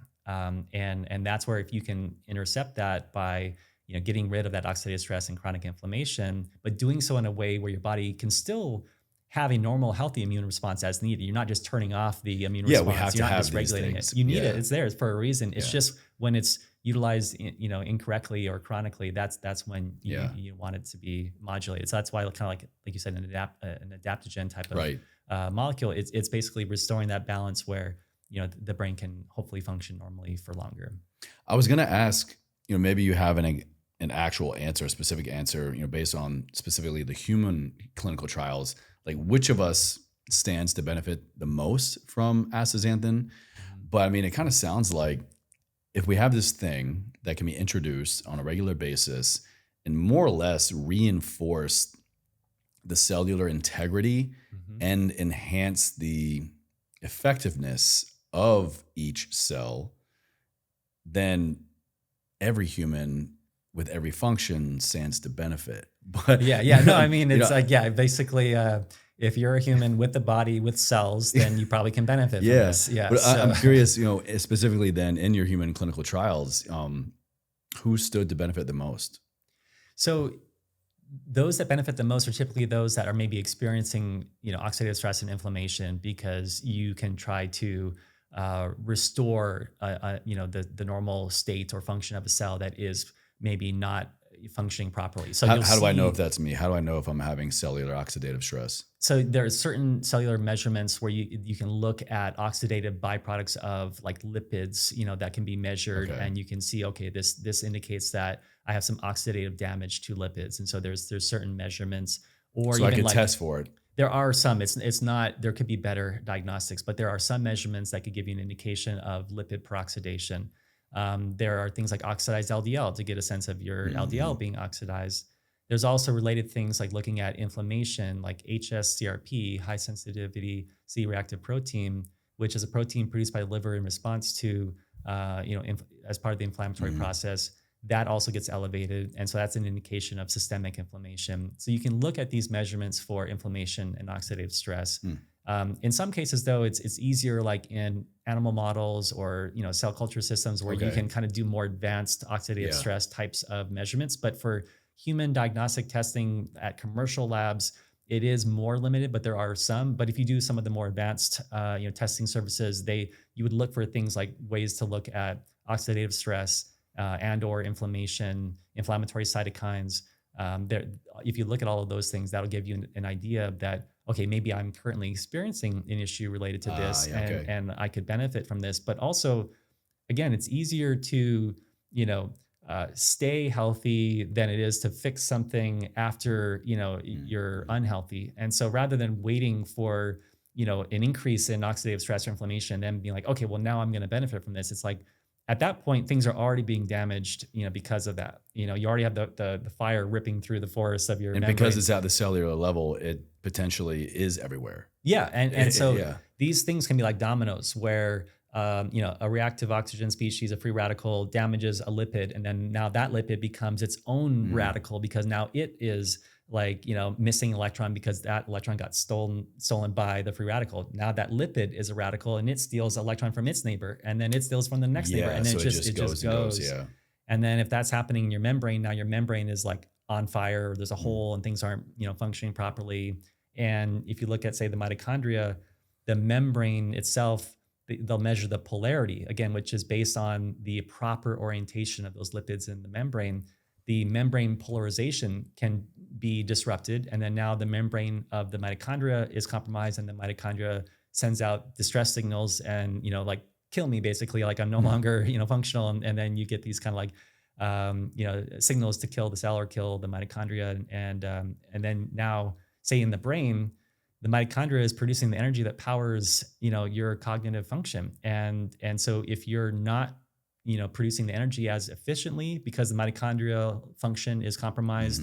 And that's where if you can intercept that by getting rid of that oxidative stress and chronic inflammation, but doing so in a way where your body can still have a normal, healthy immune response as needed. You're not just turning off the immune response. We have You're to not have just these regulating things. it. You need it. It's there. It's for a reason. It's just when it's utilized, incorrectly or chronically, that's when you want it to be modulated. So that's why kind of like you said, an adaptogen type of molecule. It's basically restoring that balance where the brain can hopefully function normally for longer. I was going to ask, maybe you have an actual answer, a specific answer, based on specifically the human clinical trials, like which of us stands to benefit the most from astaxanthin. But I mean, it kind of sounds like if we have this thing that can be introduced on a regular basis and more or less reinforce the cellular integrity and enhance the effectiveness of each cell, then every human with every function stands to benefit. But I mean, it's basically, if you're a human with the body with cells, then you probably can benefit from this. But I'm curious, specifically then in your human clinical trials, who stood to benefit the most? So those that benefit the most are typically those that are maybe experiencing, oxidative stress and inflammation, because you can try to restore, the normal state or function of a cell that is maybe not functioning properly. So how do I know if that's me? How do I know if I'm having cellular oxidative stress? So there are certain cellular measurements where you can look at oxidative byproducts of like lipids, that can be measured, and you can see, okay, this indicates that I have some oxidative damage to lipids. And so there's certain measurements, or so even I could test for it. There are some. It's not. There could be better diagnostics, but there are some measurements that could give you an indication of lipid peroxidation. There are things like oxidized LDL to get a sense of your LDL being oxidized. There's also related things like looking at inflammation, like hsCRP, high sensitivity C-reactive protein, which is a protein produced by the liver in response to, as part of the inflammatory process. That also gets elevated. And so that's an indication of systemic inflammation. So you can look at these measurements for inflammation and oxidative stress. In some cases, though, it's easier, like in animal models or cell culture systems, where you can kind of do more advanced oxidative stress types of measurements. But for human diagnostic testing at commercial labs, it is more limited, but there are some. But if you do some of the more advanced testing services, you would look for things like ways to look at oxidative stress and or inflammatory cytokines. If you look at all of those things, that'll give you an idea that, okay, maybe I'm currently experiencing an issue related to this, and I could benefit from this. But also, again, it's easier to stay healthy than it is to fix something after you're unhealthy. And so rather than waiting for an increase in oxidative stress or inflammation, then being like, okay, well, now I'm going to benefit from this. It's like, at that point, things are already being damaged, because of that. You already have the fire ripping through the forest of your membrane. Because it's at the cellular level, it potentially is everywhere. Yeah, and so these things can be like dominoes, where a reactive oxygen species, a free radical, damages a lipid, and then now that lipid becomes its own radical, because now it is like missing an electron because that electron got stolen by the free radical. Now that lipid is a radical, and it steals electron from its neighbor, and then it steals from the next neighbor, and then it just goes. And then if that's happening in your membrane, now your membrane is like on fire, or there's a hole, and things aren't functioning properly. And if you look at, say, the mitochondria, the membrane itself, they'll measure the polarity, again, which is based on the proper orientation of those lipids in the membrane. The membrane polarization can be disrupted, and then now the membrane of the mitochondria is compromised, and the mitochondria sends out distress signals and like, kill me, basically, like I'm no longer functional, and then you get these kind of like signals to kill the cell or kill the mitochondria, and then now, say, in the brain, the mitochondria is producing the energy that powers your cognitive function, and so if you're not producing the energy as efficiently because the mitochondrial function is compromised,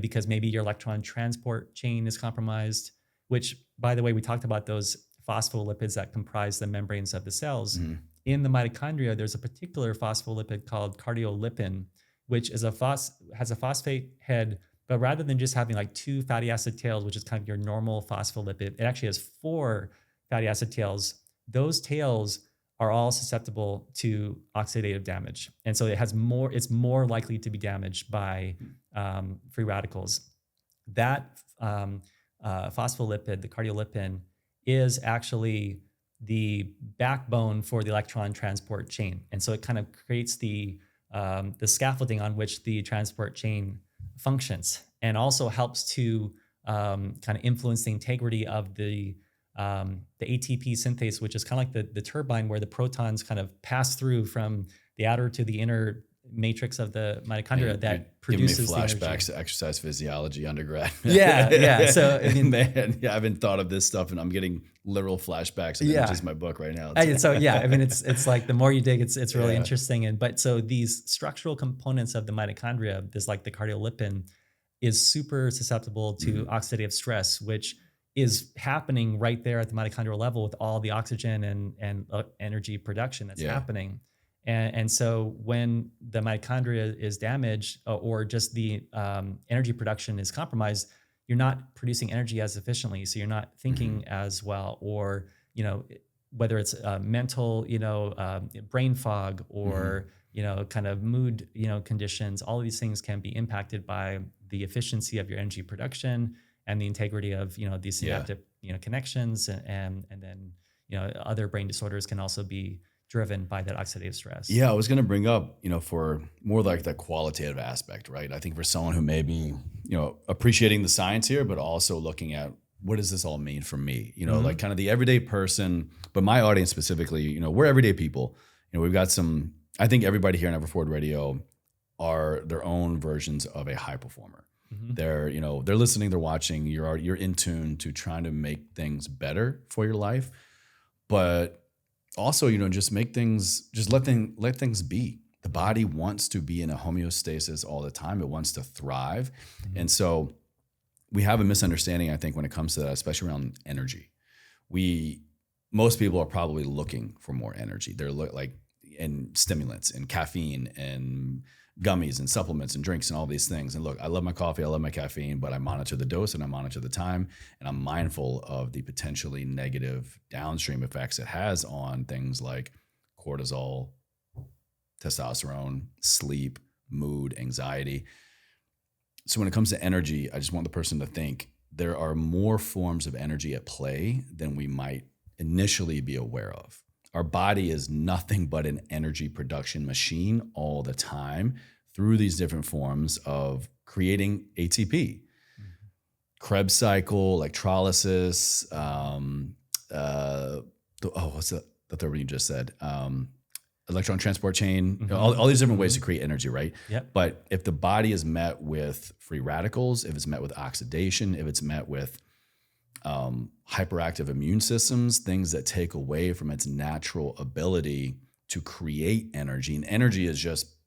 because maybe your electron transport chain is compromised, which, by the way, we talked about those phospholipids that comprise the membranes of the cells. In the mitochondria, there's a particular phospholipid called cardiolipin, which is has a phosphate head, but rather than just having like 2 fatty acid tails, which is kind of your normal phospholipid, it actually has 4 fatty acid tails. Those tails are all susceptible to oxidative damage. And so it's more likely to be damaged by free radicals. That phospholipid, the cardiolipin, is actually the backbone for the electron transport chain. And so it kind of creates the scaffolding on which the transport chain functions, and also helps to kind of influence the integrity of the ATP synthase, which is kind of like the turbine where the protons kind of pass through from the outer to the inner matrix of the mitochondria that produces give me flashbacks the energy. to exercise physiology undergrad. Yeah. So I mean, man, I haven't thought of this stuff, and I'm getting literal flashbacks. And it's just my book right now. So I mean, it's like the more you dig, it's really interesting. But so these structural components of the mitochondria, this like the cardiolipin, is super susceptible to oxidative stress, which is happening right there at the mitochondrial level with all the oxygen and energy production that's happening. And so when the mitochondria is damaged, or just the energy production is compromised, you're not producing energy as efficiently. So you're not thinking as well, or, whether it's mental, brain fog, or, kind of mood, conditions, all of these things can be impacted by the efficiency of your energy production and the integrity of, these synaptic, connections, and then, other brain disorders can also be driven by that oxidative stress. Yeah, I was going to bring up, for more like the qualitative aspect, right? I think for someone who may be, appreciating the science here, but also looking at what does this all mean for me? Like kind of the everyday person, but my audience specifically, we're everyday people. We've got I think everybody here on Everforward Radio are their own versions of a high performer. They're listening, they're watching. You're in tune to trying to make things better for your life, but also, just let things be. The body wants to be in a homeostasis all the time. It wants to thrive. And so we have a misunderstanding, I think, when it comes to that, especially around energy. Most people are probably looking for more energy. They're in stimulants and caffeine and gummies and supplements and drinks and all these things. And look, I love my coffee, I love my caffeine, but I monitor the dose and I monitor the time, and I'm mindful of the potentially negative downstream effects it has on things like cortisol, testosterone, sleep, mood, anxiety. So when it comes to energy, I just want the person to think there are more forms of energy at play than we might initially be aware of. Our body is nothing but an energy production machine all the time through these different forms of creating ATP. Krebs cycle, electrolysis, what's the third one you just said? Electron transport chain, all these different ways to create energy, right? Yep. But if the body is met with free radicals, if it's met with oxidation, if it's met with hyperactive immune systems, things that take away from its natural ability to create energy. And energy is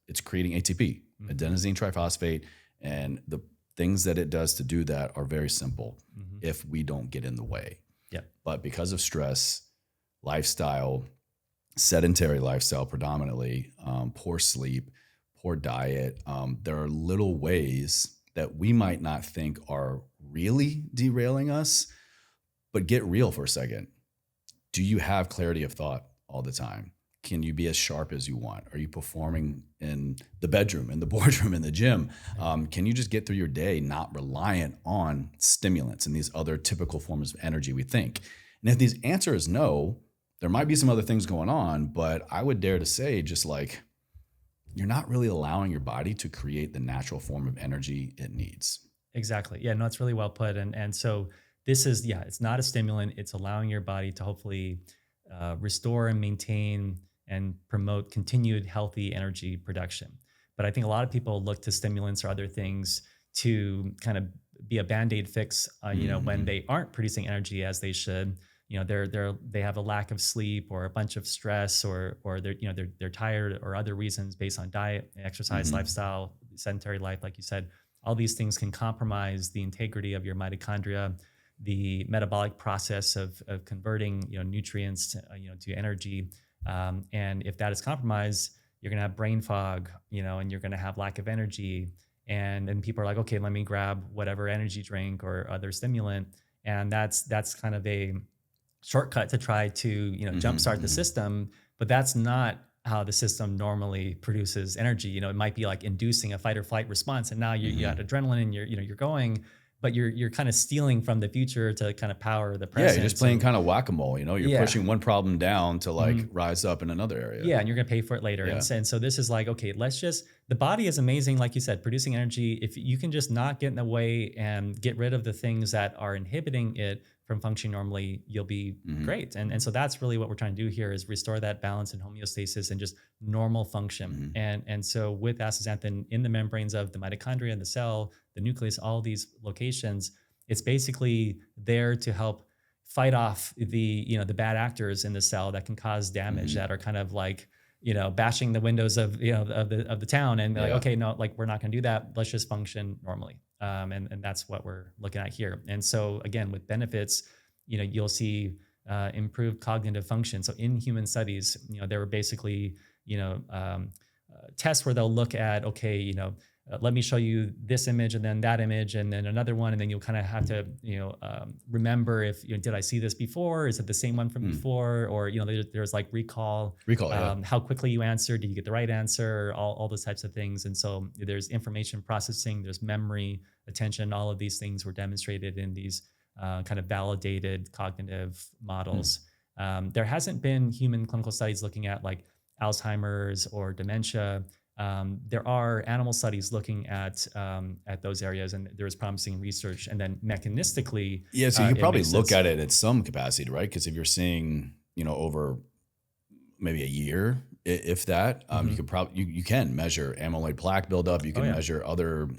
it's creating ATP, adenosine triphosphate, and the things that it does to do that are very simple if we don't get in the way. Yep. But because of stress, lifestyle, sedentary lifestyle predominantly, poor sleep, poor diet, there are little ways that we might not think are really derailing us. But get real for a second. Do you have clarity of thought all the time? Can you be as sharp as you want? Are you performing in the bedroom, in the boardroom, in the gym? Can you just get through your day not reliant on stimulants and these other typical forms of energy we think? And if the answer is no, there might be some other things going on, but I would dare to say you're not really allowing your body to create the natural form of energy it needs. Exactly. Yeah, no, it's really well put. And so this is, it's not a stimulant. It's allowing your body to hopefully restore and maintain and promote continued healthy energy production. But I think a lot of people look to stimulants or other things to kind of be a Band-Aid fix, when they aren't producing energy as they should. They have a lack of sleep or a bunch of stress, or they're tired, or other reasons based on diet, exercise, lifestyle, sedentary life, like you said. All these things can compromise the integrity of your mitochondria, the metabolic process of converting nutrients to energy, and if that is compromised, you're gonna have brain fog, and you're gonna have lack of energy, and then people are like, okay, let me grab whatever energy drink or other stimulant, and that's kind of a shortcut to try to jumpstart the system, but that's not how the system normally produces energy. It might be like inducing a fight or flight response, and now you got adrenaline, and you're going. But you're kind of stealing from the future to kind of power the present. Yeah, you're just playing kind of whack-a-mole. You're pushing one problem down to rise up in another area. Yeah, and you're gonna pay for it later. Yeah. And so this is like, okay, the body is amazing, like you said, producing energy. If you can just not get in the way and get rid of the things that are inhibiting it from functioning normally, you'll be great. And so that's really what we're trying to do here, is restore that balance and homeostasis and just normal function. And so with astaxanthin in the membranes of the mitochondria and the cell, the nucleus, all these locations, it's basically there to help fight off the bad actors in the cell that can cause damage, that are kind of like bashing the windows of the town, and like, okay, no, like, we're not going to do that. Let's just function normally. And that's what we're looking at here. And so again, with benefits, you'll see improved cognitive function. So in human studies, there were basically tests where they'll look at, okay, let me show you this image and then that image and then another one, and then you'll kind of have to remember if did I see this before? Is it the same one from before? Or there's like recall, how quickly you answered, did you get the right answer? All those types of things. And so there's information processing, there's memory, attention. All of these things were demonstrated in these kind of validated cognitive models. There hasn't been human clinical studies looking at like Alzheimer's or dementia. There are animal studies looking at those areas, and there is promising research. And then mechanistically, so you could probably look at it at some capacity, right? Because if you're seeing, over maybe a year, if that, you could probably you can measure amyloid plaque buildup. You can measure other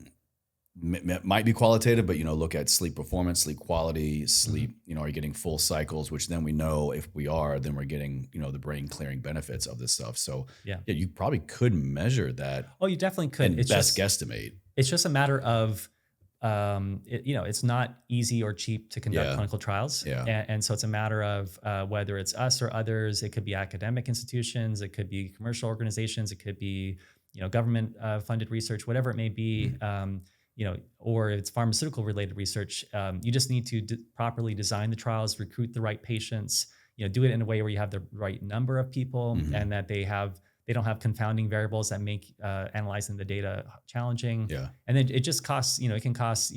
might be qualitative, but look at sleep performance, sleep quality, Mm-hmm. sleep. Are you getting full cycles? Which then we know if we are, then we're getting the brain clearing benefits of this stuff. So Yeah. you probably could measure that Oh, you definitely could. and best guesstimate. It's just a matter of, it's not easy or cheap to conduct Yeah. clinical trials. Yeah. And so it's a matter of whether it's us or others. It could be academic institutions. It could be commercial organizations. It could be, government funded research, whatever it may be. Or if it's pharmaceutical related research. You just need to properly design the trials, recruit the right patients, do it in a way where you have the right number of people and that they don't have confounding variables that make analyzing the data challenging. Yeah. And then it just costs, it can cost,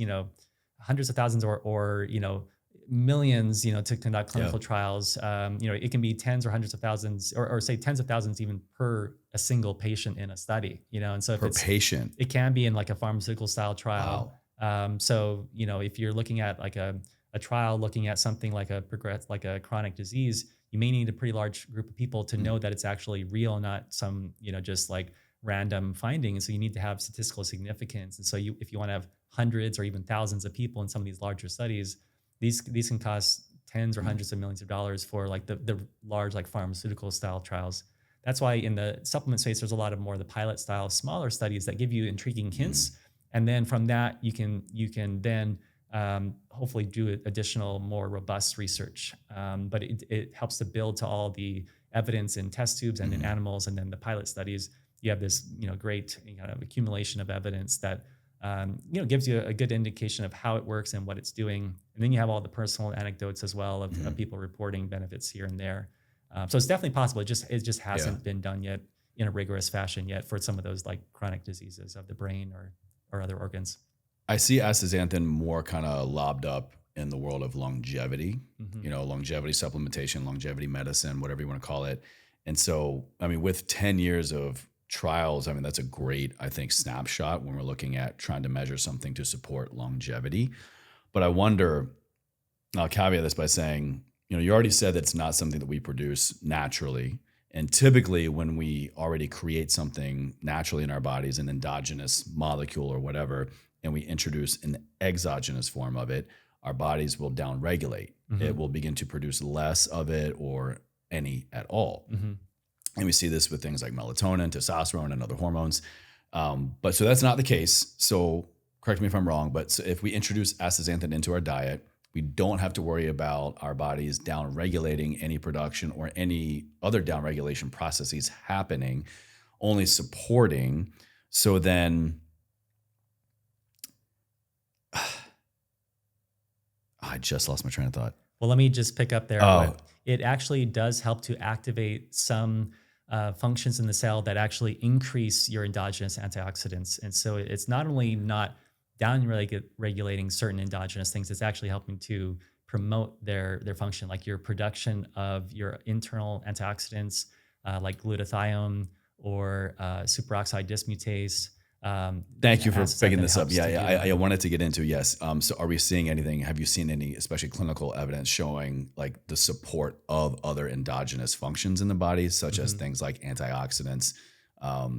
hundreds of thousands or millions, to conduct clinical trials. It can be tens or hundreds of thousands or say tens of thousands even per a single patient in a study, and so if Per patient. it can be in like a pharmaceutical style trial. Wow. So, if you're looking at like a trial looking at something like a chronic disease, you may need a pretty large group of people to know that it's actually real, not some, just like random finding. And so you need to have statistical significance. And so if you want to have hundreds or even thousands of people in some of these larger studies, these can cost tens or hundreds of millions of dollars for like the large like pharmaceutical style trials. That's why in the supplement space, there's a lot of more of the pilot style, smaller studies that give you intriguing hints. And then from that, you can then hopefully do additional, more robust research. But it helps to build to all the evidence in test tubes and in animals, and then the pilot studies. You have this, great kind of accumulation of evidence that gives you a good indication of how it works and what it's doing. And then you have all the personal anecdotes as well of people reporting benefits here and there. So it's definitely possible. It just hasn't been done yet in a rigorous fashion yet for some of those like chronic diseases of the brain or other organs. I see astaxanthin more kind of lobbed up in the world of longevity, longevity supplementation, longevity medicine, whatever you want to call it. And so, with 10 years of trials, that's a great, I think, snapshot when we're looking at trying to measure something to support longevity. But I wonder, I'll caveat this by saying, you already said that it's not something that we produce naturally. And typically when we already create something naturally in our bodies, an endogenous molecule or whatever, and we introduce an exogenous form of it, our bodies will downregulate. It will begin to produce less of it or any at all. And we see this with things like melatonin, testosterone, and other hormones. But so that's not the case. So correct me if I'm wrong, but so if we introduce astaxanthin into our diet, we don't have to worry about our bodies down-regulating any production or any other down-regulation processes happening, only supporting. So then, I just lost my train of thought. Well, let me just pick up there. Oh. It actually does help to activate some functions in the cell that actually increase your endogenous antioxidants. And so it's not only not down-regulating certain endogenous things, it's actually helping to promote their function, like your production of your internal antioxidants, like glutathione or superoxide dismutase. Thank you for picking this up. helps to do that. I wanted to get into, yes. So are we seeing anything, have you seen any, especially clinical evidence showing like the support of other endogenous functions in the body, such as things like antioxidants?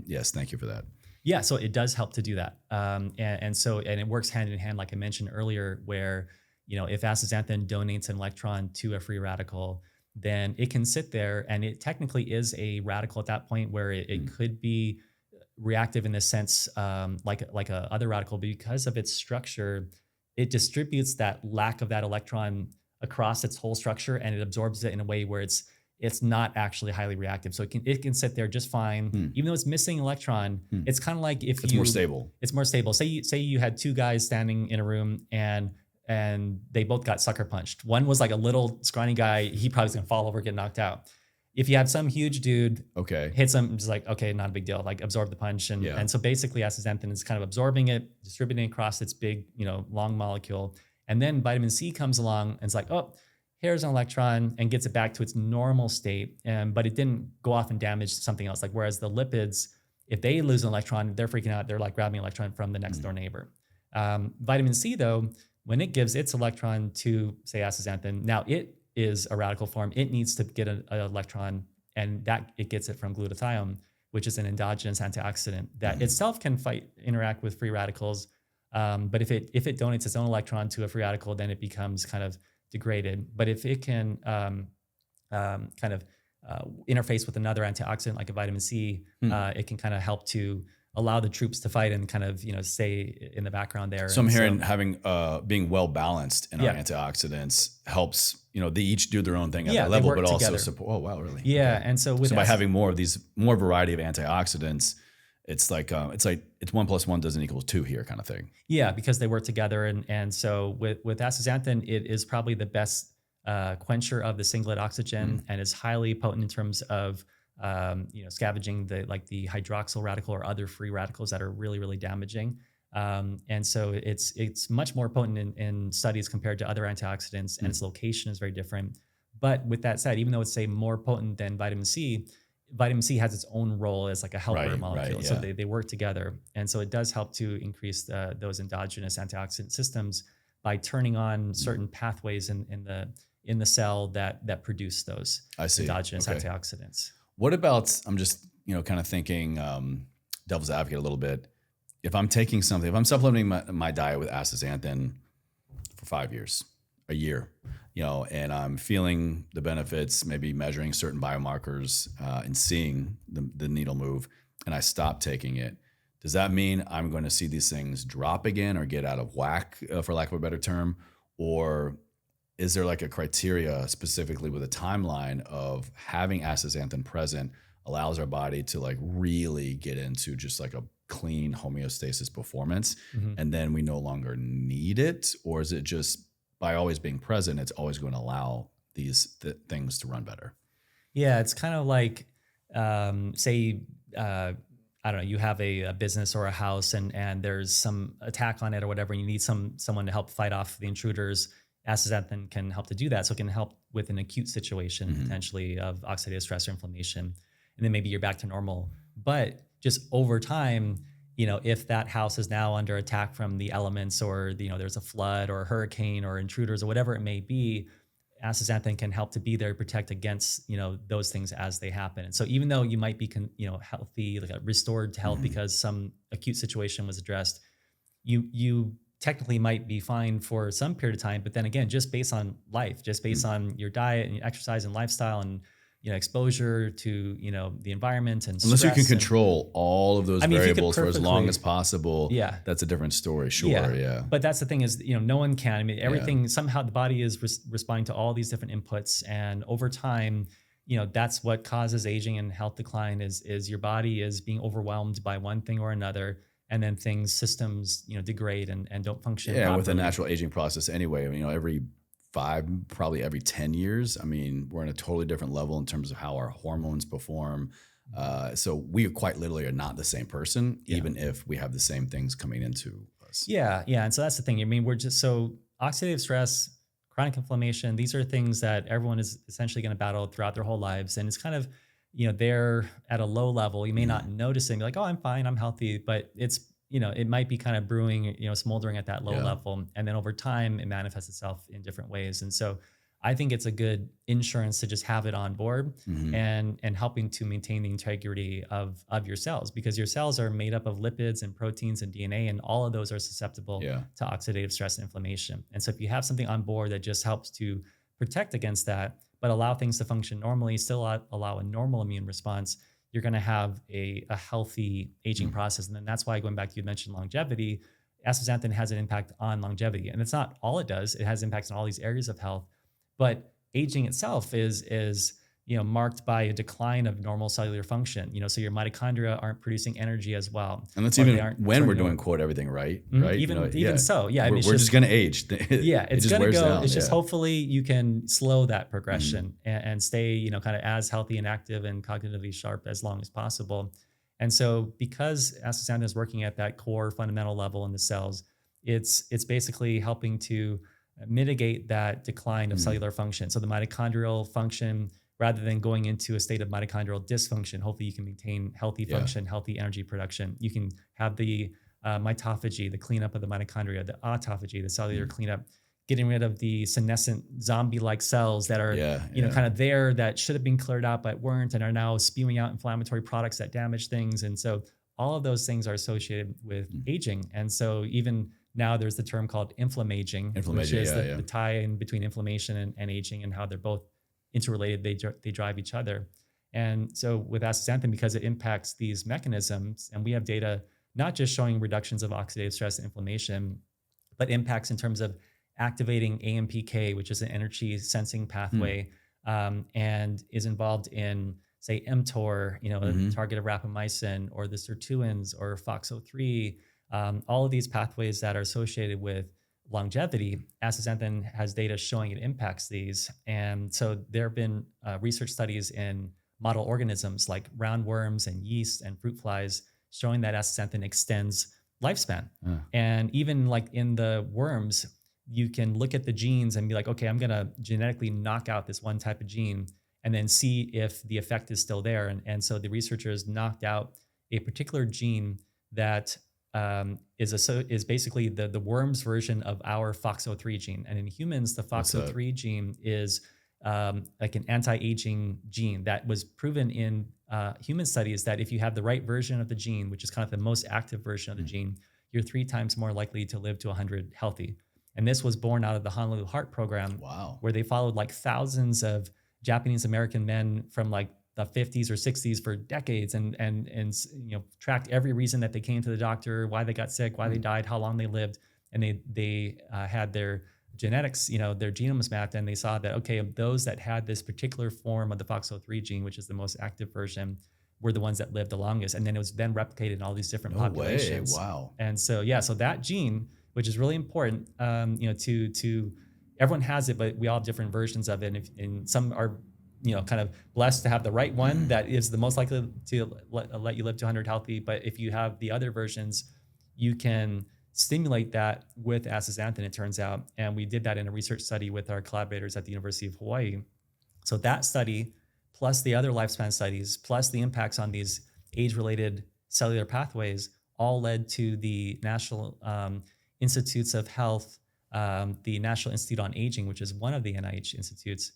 Yes, thank you for that. Yeah, so it does help to do that. And it works hand in hand, like I mentioned earlier, where, if astaxanthin donates an electron to a free radical, then it can sit there and it technically is a radical at that point where it could be reactive in the sense like a other radical, but because of its structure, it distributes that lack of that electron across its whole structure and it absorbs it in a way where it's not actually highly reactive. So it can sit there just fine, even though it's missing an electron. It's kind of like It's more stable. It's more stable. Say you had two guys standing in a room and they both got sucker punched. One was like a little scrawny guy. He probably was gonna fall over, get knocked out. If you have some huge dude hits him, just like, okay, not a big deal, like absorb the punch. And so basically astaxanthin is kind of absorbing it, distributing across its big, long molecule. And then vitamin C comes along and it's like, oh, here's an electron, and gets it back to its normal state. But it didn't go off and damage something else. Like, whereas the lipids, if they lose an electron, they're freaking out. They're like grabbing an electron from the next door neighbor. Vitamin C though, when it gives its electron to say astaxanthin, now it is a radical form. It needs to get an electron, and that it gets it from glutathione, which is an endogenous antioxidant that itself can interact with free radicals. But if it donates its own electron to a free radical, then it becomes kind of degraded. But if it can kind of interface with another antioxidant like a vitamin C, it can kind of help to allow the troops to fight and kind of stay in the background there. So I'm hearing having being well balanced in our Yeah. antioxidants helps. They each do their own thing at Yeah, that they level, work but also together. support. Oh wow, really? Yeah, Okay. and so So by having more variety of antioxidants, it's like it's 1 + 1 doesn't equal 2 here kind of thing. Yeah, because they work together, and so with astaxanthin, it is probably the best quencher of the singlet oxygen, and is highly potent in terms of scavenging the hydroxyl radical or other free radicals that are really, really damaging. And so it's much more potent in studies compared to other antioxidants, and its location is very different. But with that said, even though it's more potent than vitamin C has its own role as like a helper Right, molecule. right, So yeah. they work together. And so it does help to increase those endogenous antioxidant systems by turning on certain pathways in the cell that produce those I see. endogenous Okay. antioxidants. What about, I'm just, kind of thinking devil's advocate a little bit. If I'm taking something, if I'm supplementing my diet with astaxanthin for 5 years, a year, and I'm feeling the benefits, maybe measuring certain biomarkers and seeing the needle move, and I stop taking it, does that mean I'm going to see these things drop again or get out of whack, for lack of a better term? Or is there like a criteria specifically with a timeline of having astaxanthin present allows our body to like really get into just like a clean homeostasis performance, and then we no longer need it? Or is it just by always being present, it's always going to allow these things to run better? Yeah, it's kind of like, say, I don't know, you have a business or a house, and there's some attack on it or whatever, and you need someone to help fight off the intruders. Astaxanthin can help to do that. So it can help with an acute situation potentially of oxidative stress or inflammation, and then maybe you're back to normal. But just over time, if that house is now under attack from the elements, or there's a flood or a hurricane or intruders or whatever it may be, astaxanthin can help to be there to protect against those things as they happen. And so even though you might be healthy, like restored to health because some acute situation was addressed, you technically might be fine for some period of time. But then again, just based on life, just based on your diet and your exercise and lifestyle and exposure to the environment and Unless you stress can control all of those I mean, if you could variables for as long perfectly- as possible, Yeah. that's a different story. Sure, yeah. But that's the thing is, no one can. I mean, everything, somehow the body is responding to all these different inputs. And over time, that's what causes aging and health decline is your body is being overwhelmed by one thing or another. And then systems, degrade and don't function Yeah, properly. with a natural aging process anyway, every 5, probably every 10 years, we're in a totally different level in terms of how our hormones perform. So we quite literally are not the same person, even if we have the same things coming into us. Yeah. And so that's the thing. I mean, we're just so oxidative stress, chronic inflammation, these are things that everyone is essentially going to battle throughout their whole lives. And it's kind of, they're at a low level. You may not notice it, like, oh, I'm fine, I'm healthy, but it's, it might be kind of brewing, smoldering at that low level. And then over time, it manifests itself in different ways. And so I think it's a good insurance to just have it on board and helping to maintain the integrity of your cells, because your cells are made up of lipids and proteins and DNA, and all of those are susceptible to oxidative stress and inflammation. And so if you have something on board that just helps to protect against that, but allow things to function normally, still allow a normal immune response, you're going to have a healthy aging process. And then that's why, going back to, you mentioned longevity, astaxanthin has an impact on longevity. And it's not all it does. It has impacts on all these areas of health. But aging itself is marked by a decline of normal cellular function. So your mitochondria aren't producing energy as well. And that's or even they aren't when we're turning doing quote everything right, right? Even so, yeah. I mean, we're just going to age. It's going to go. Down. It's just hopefully you can slow that progression and stay, kind of as healthy and active and cognitively sharp as long as possible. And so, because astaxanthin is working at that core fundamental level in the cells, it's basically helping to mitigate that decline of cellular function. So the mitochondrial function, rather than going into a state of mitochondrial dysfunction, hopefully you can maintain healthy function, healthy energy production. You can have the mitophagy, the cleanup of the mitochondria, the autophagy, the cellular cleanup, getting rid of the senescent zombie-like cells that are, kind of there that should have been cleared out but weren't, and are now spewing out inflammatory products that damage things. And so all of those things are associated with aging. And so even Now there's the term called inflammaging, which is the tie in between inflammation and aging, and how they're both interrelated. They drive each other. And so with astaxanthin, because it impacts these mechanisms, and we have data not just showing reductions of oxidative stress and inflammation, but impacts in terms of activating AMPK, which is an energy sensing pathway, and is involved in, say, mTOR, the target of rapamycin, or the sirtuins, or FOXO3, all of these pathways that are associated with longevity. Astaxanthin has data showing it impacts these. And so there have been research studies in model organisms like roundworms and yeast and fruit flies showing that astaxanthin extends lifespan. And even like in the worms, you can look at the genes and be like, okay, I'm going to genetically knock out this one type of gene and then see if the effect is still there. And so the researchers knocked out a particular gene that is basically the worm's version of our FOXO3 gene. And in humans, the FOXO3 gene is like an anti-aging gene that was proven in human studies that if you have the right version of the gene, which is kind of the most active version of the gene, you're 3 times more likely to live to 100 healthy. And this was born out of the Honolulu Heart Program, where they followed like thousands of Japanese American men from like the 50s or 60s for decades, and tracked every reason that they came to the doctor, why they got sick, why they died, how long they lived, and they had their genetics, their genomes mapped, and they saw that, okay, of those that had this particular form of the FOXO3 gene, which is the most active version, were the ones that lived the longest. And then it was then replicated in all these different populations. Wow. And so, so that gene, which is really important, to everyone has it, but we all have different versions of it. And some are, kind of blessed to have the right one that is the most likely to let you live to 100 healthy. But if you have the other versions, you can stimulate that with astaxanthin, it turns out. And we did that in a research study with our collaborators at the University of Hawaii. So that study, plus the other lifespan studies, plus the impacts on these age-related cellular pathways, all led to the National Institutes of Health, the National Institute on Aging, which is one of the NIH institutes,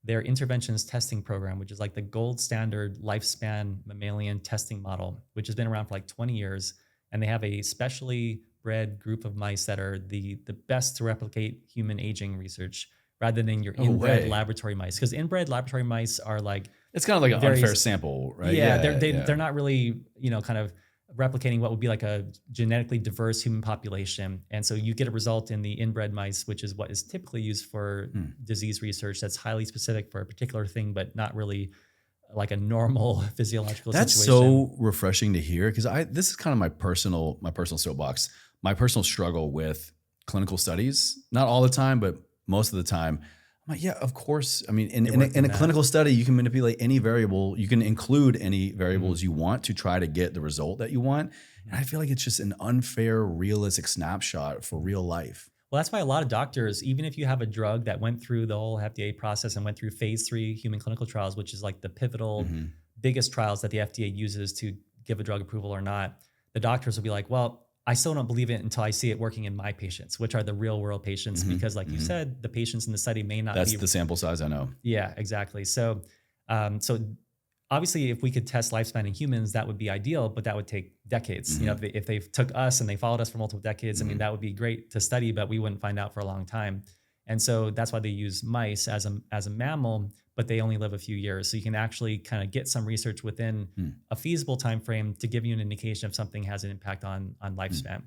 their interventions testing program, which is like the gold standard lifespan mammalian testing model, which has been around for like 20 years. And they have a specially bred group of mice that are the best to replicate human aging research, rather than your inbred laboratory mice. Because inbred laboratory mice are like, it's kind of like an unfair sample, right? Yeah, they're not really, kind of replicating what would be like a genetically diverse human population. And so you get a result in the inbred mice, which is what is typically used for disease research that's highly specific for a particular thing, but not really like a normal physiological situation. That's so refreshing to hear, because this is kind of my personal soapbox, my personal struggle with clinical studies. Not all the time, but most of the time. I'm like, yeah, of course. I mean, in a clinical study, you can manipulate any variable. You can include any variables you want to try to get the result that you want. And I feel like it's just an unfair, realistic snapshot for real life. Well, that's why a lot of doctors, even if you have a drug that went through the whole FDA process and went through phase 3 human clinical trials, which is like the pivotal biggest trials that the FDA uses to give a drug approval or not, the doctors will be like, well, I still don't believe it until I see it working in my patients, which are the real world patients, because like you said, the patients in the study may not be. That's the sample size, I know. Yeah, exactly. So, obviously if we could test lifespan in humans, that would be ideal, but that would take decades. If they took us and they followed us for multiple decades, I mean, that would be great to study, but we wouldn't find out for a long time. And so that's why they use mice as a mammal, but they only live a few years. So you can actually kind of get some research within a feasible time frame to give you an indication if something has an impact on lifespan.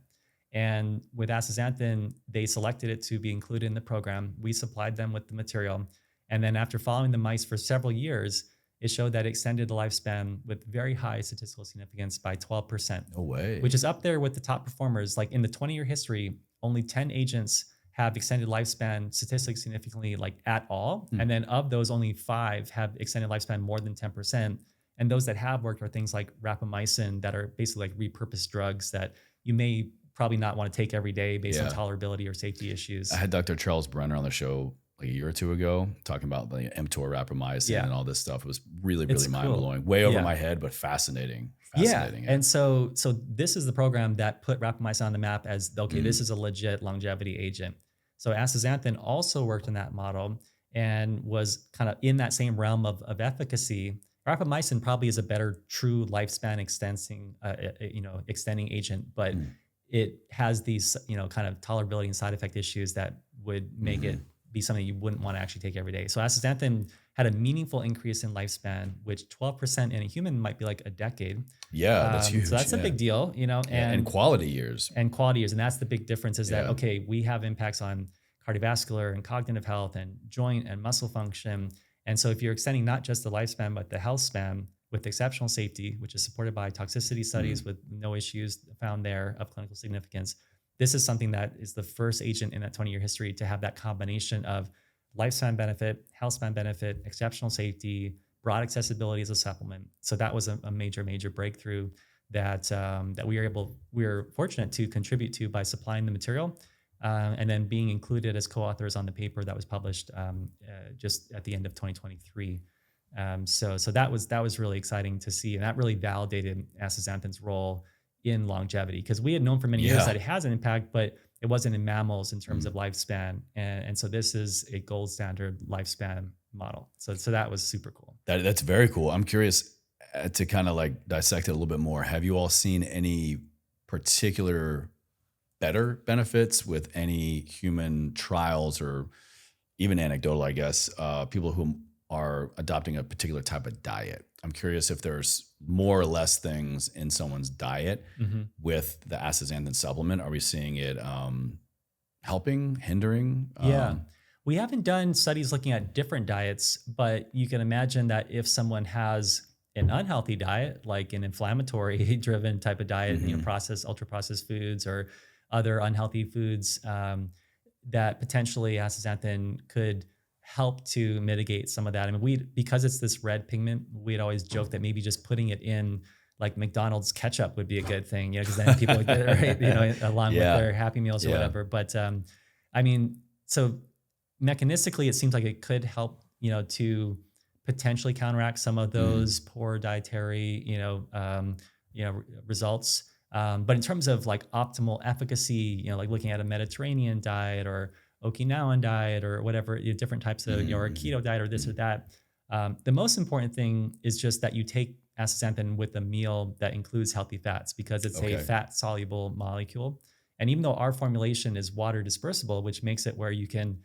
And with astaxanthin, they selected it to be included in the program. We supplied them with the material. And then after following the mice for several years, it showed that it extended the lifespan with very high statistical significance by 12%. No way. Which is up there with the top performers. Like in the 20-year history, only 10 agents have extended lifespan statistically significantly, like at all. And then of those, only 5 have extended lifespan more than 10%. And those that have worked are things like rapamycin, that are basically like repurposed drugs that you may probably not want to take every day based on tolerability or safety issues. I had Dr. Charles Brenner on the show like a year or two ago talking about the mTOR, rapamycin, and all this stuff. It was really mind-blowing. Way over my head, but fascinating. And so this is the program that put rapamycin on the map as, okay, this is a legit longevity agent. So astaxanthin also worked in that model and was kind of in that same realm of efficacy. Rapamycin probably is a better true lifespan extending agent, but it has these, kind of tolerability and side effect issues that would make it be something you wouldn't want to actually take every day. So astaxanthin had a meaningful increase in lifespan, which 12% in a human might be like a decade. Yeah, that's huge. So that's a big deal, and quality years. And quality years. And that's the big difference is that, Yeah. okay, we have impacts on cardiovascular and cognitive health and joint and muscle function. And so if you're extending not just the lifespan, but the health span with exceptional safety, which is supported by toxicity studies with no issues found there of clinical significance, this is something that is the first agent in that 20-year history to have that combination of lifespan benefit, health span benefit, exceptional safety, broad accessibility as a supplement. So that was a major, major breakthrough that we were fortunate to contribute to by supplying the material. And then being included as co-authors on the paper that was published just at the end of 2023. So that was really exciting to see, and that really validated astaxanthin's role in longevity, because we had known for many years that it has an impact, but it wasn't in mammals in terms of lifespan, and so this is a gold standard lifespan model. So that was super cool. That's very cool. I'm curious to kind of like dissect it a little bit more. Have you all seen any particular better benefits with any human trials, or even anecdotal, I guess, people who are adopting a particular type of diet? I'm curious if there's more or less things in someone's diet with the astaxanthin supplement. Are we seeing it helping, hindering? We haven't done studies looking at different diets, but you can imagine that if someone has an unhealthy diet, like an inflammatory driven type of diet, processed, ultra processed foods or other unhealthy foods, that potentially astaxanthin could help to mitigate some of that. I mean, because it's this red pigment, we'd always joke that maybe just putting it in like McDonald's ketchup would be a good thing, because then people would get it right, along with their Happy Meals or whatever. But I mean, so mechanistically, it seems like it could help, to potentially counteract some of those poor dietary, results. But in terms of like optimal efficacy, like looking at a Mediterranean diet or Okinawan diet or whatever, different types of, or a keto diet or this or that. The most important thing is just that you take astaxanthin with a meal that includes healthy fats, because it's a fat soluble molecule. And even though our formulation is water dispersible, which makes it where you can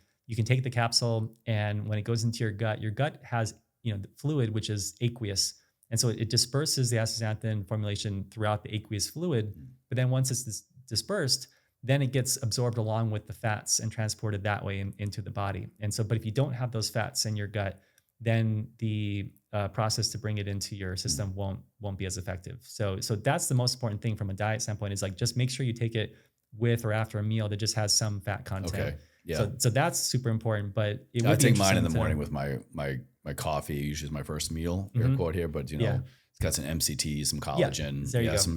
take the capsule, and when it goes into your gut has, the fluid, which is aqueous. And so it disperses the astaxanthin formulation throughout the aqueous fluid. But then once it's dispersed, then it gets absorbed along with the fats and transported that way into the body. And so, but if you don't have those fats in your gut, then the process to bring it into your system won't be as effective. So that's the most important thing from a diet standpoint, is like, just make sure you take it with or after a meal that just has some fat content. Okay. Yeah. So that's super important. But it would I be take mine in the interesting morning with my coffee. Usually is my first meal, air quote here, but it's got some MCT, some collagen,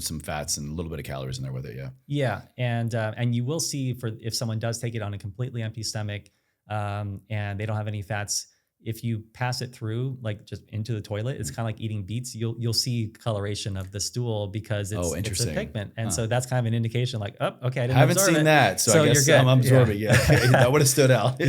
some fats, and a little bit of calories in there with it. Yeah. And you will see, if someone does take it on a completely empty stomach, and they don't have any fats, if you pass it through, like just into the toilet, it's kind of like eating beets. You'll see coloration of the stool, because it's a pigment. And so that's kind of an indication, like, oh, okay, I haven't seen that. So I guess I'm absorbing. Yeah. That would have stood out.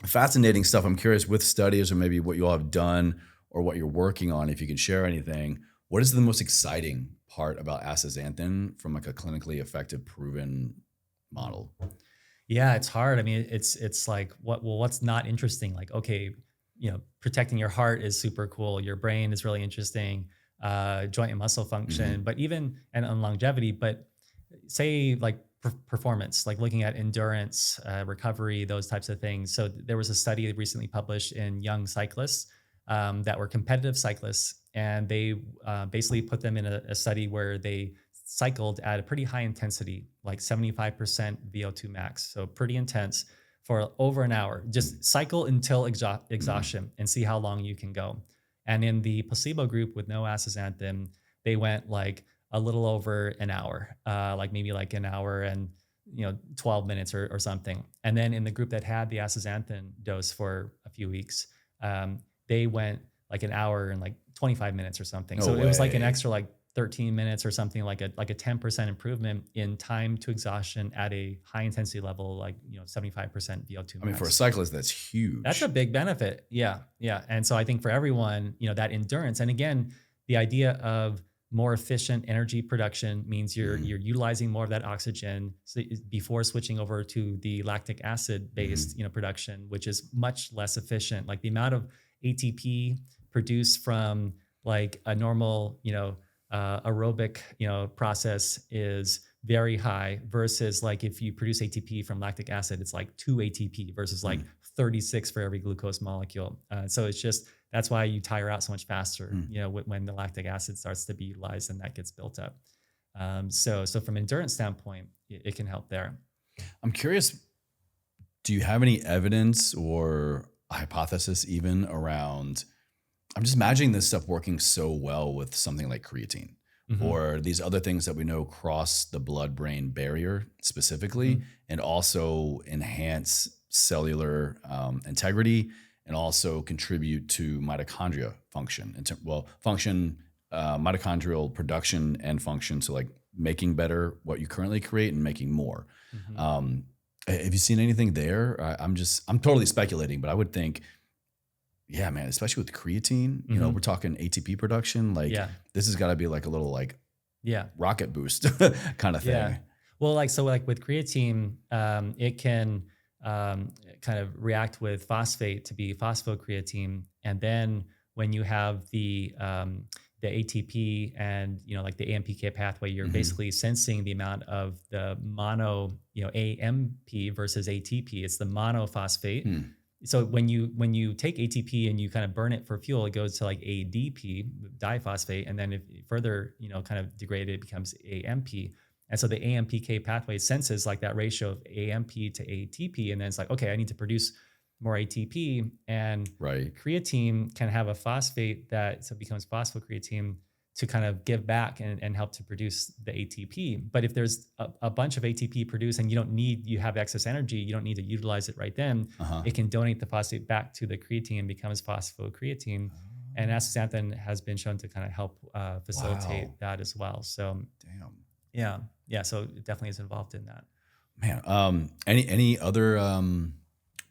Fascinating stuff. I'm curious, with studies or maybe what you all have done or what you're working on, if you can share anything, what is the most exciting part about astaxanthin from like a clinically effective, proven model? Yeah, it's hard. I mean, it's like, what's not interesting? Like, okay, protecting your heart is super cool. Your brain is really interesting. Joint and muscle function, but even and on longevity. But say like performance, like looking at endurance, recovery, those types of things. So there was a study recently published in young cyclists that were competitive cyclists, and they basically put them in a study where they cycled at a pretty high intensity, like 75% VO2 max. So pretty intense for over an hour. Just cycle until exhaustion and see how long you can go. And in the placebo group with no astaxanthin, they went like a little over an hour, like maybe like an hour and 12 minutes or something. And then in the group that had the astaxanthin dose for a few weeks, they went like an hour and like 25 minutes or something. So it was like an extra like 13 minutes or something, like a 10% improvement in time to exhaustion at a high intensity level, like 75% VO2 max. I mean, for a cyclist, that's huge. That's a big benefit. Yeah. And so I think for everyone, that endurance, and again, the idea of more efficient energy production means you're utilizing more of that oxygen before switching over to the lactic acid based production, which is much less efficient. Like the amount of ATP produced from like a normal aerobic process is very high, versus like if you produce ATP from lactic acid, it's like 2 ATP versus like 36 for every glucose molecule. So it's just, that's why you tire out so much faster, when the lactic acid starts to be utilized and that gets built up. So from an endurance standpoint, it can help there. I'm curious, do you have any evidence or hypothesis even around, I'm just imagining this stuff working so well with something like creatine or these other things that we know cross the blood-brain barrier specifically and also enhance cellular integrity and also contribute to mitochondria function. Mitochondrial production and function, so like making better what you currently create and making more. Have you seen anything there? I'm totally speculating, but I would think, yeah, man, especially with creatine, we're talking ATP production. Like this has got to be like a little like rocket boost kind of thing. Yeah. Well, like with creatine, it can kind of react with phosphate to be phosphocreatine. And then when you have the ATP and, like the AMPK pathway, you're basically sensing the amount of the mono, AMP versus ATP. It's the monophosphate. So when you take ATP and you kind of burn it for fuel, it goes to like ADP, diphosphate, and then if further, kind of degraded, it becomes AMP. And so the AMPK pathway senses like that ratio of AMP to ATP, and then it's like, okay, I need to produce more ATP, and creatine can have a phosphate that so becomes phosphocreatine to kind of give back and help to produce the ATP. But if there's a bunch of ATP produced and you have excess energy, you don't need to utilize it right then, it can donate the phosphate back to the creatine and becomes phosphocreatine. And astaxanthin has been shown to kind of help facilitate that as well. So yeah, so it definitely is involved in that. Man, any other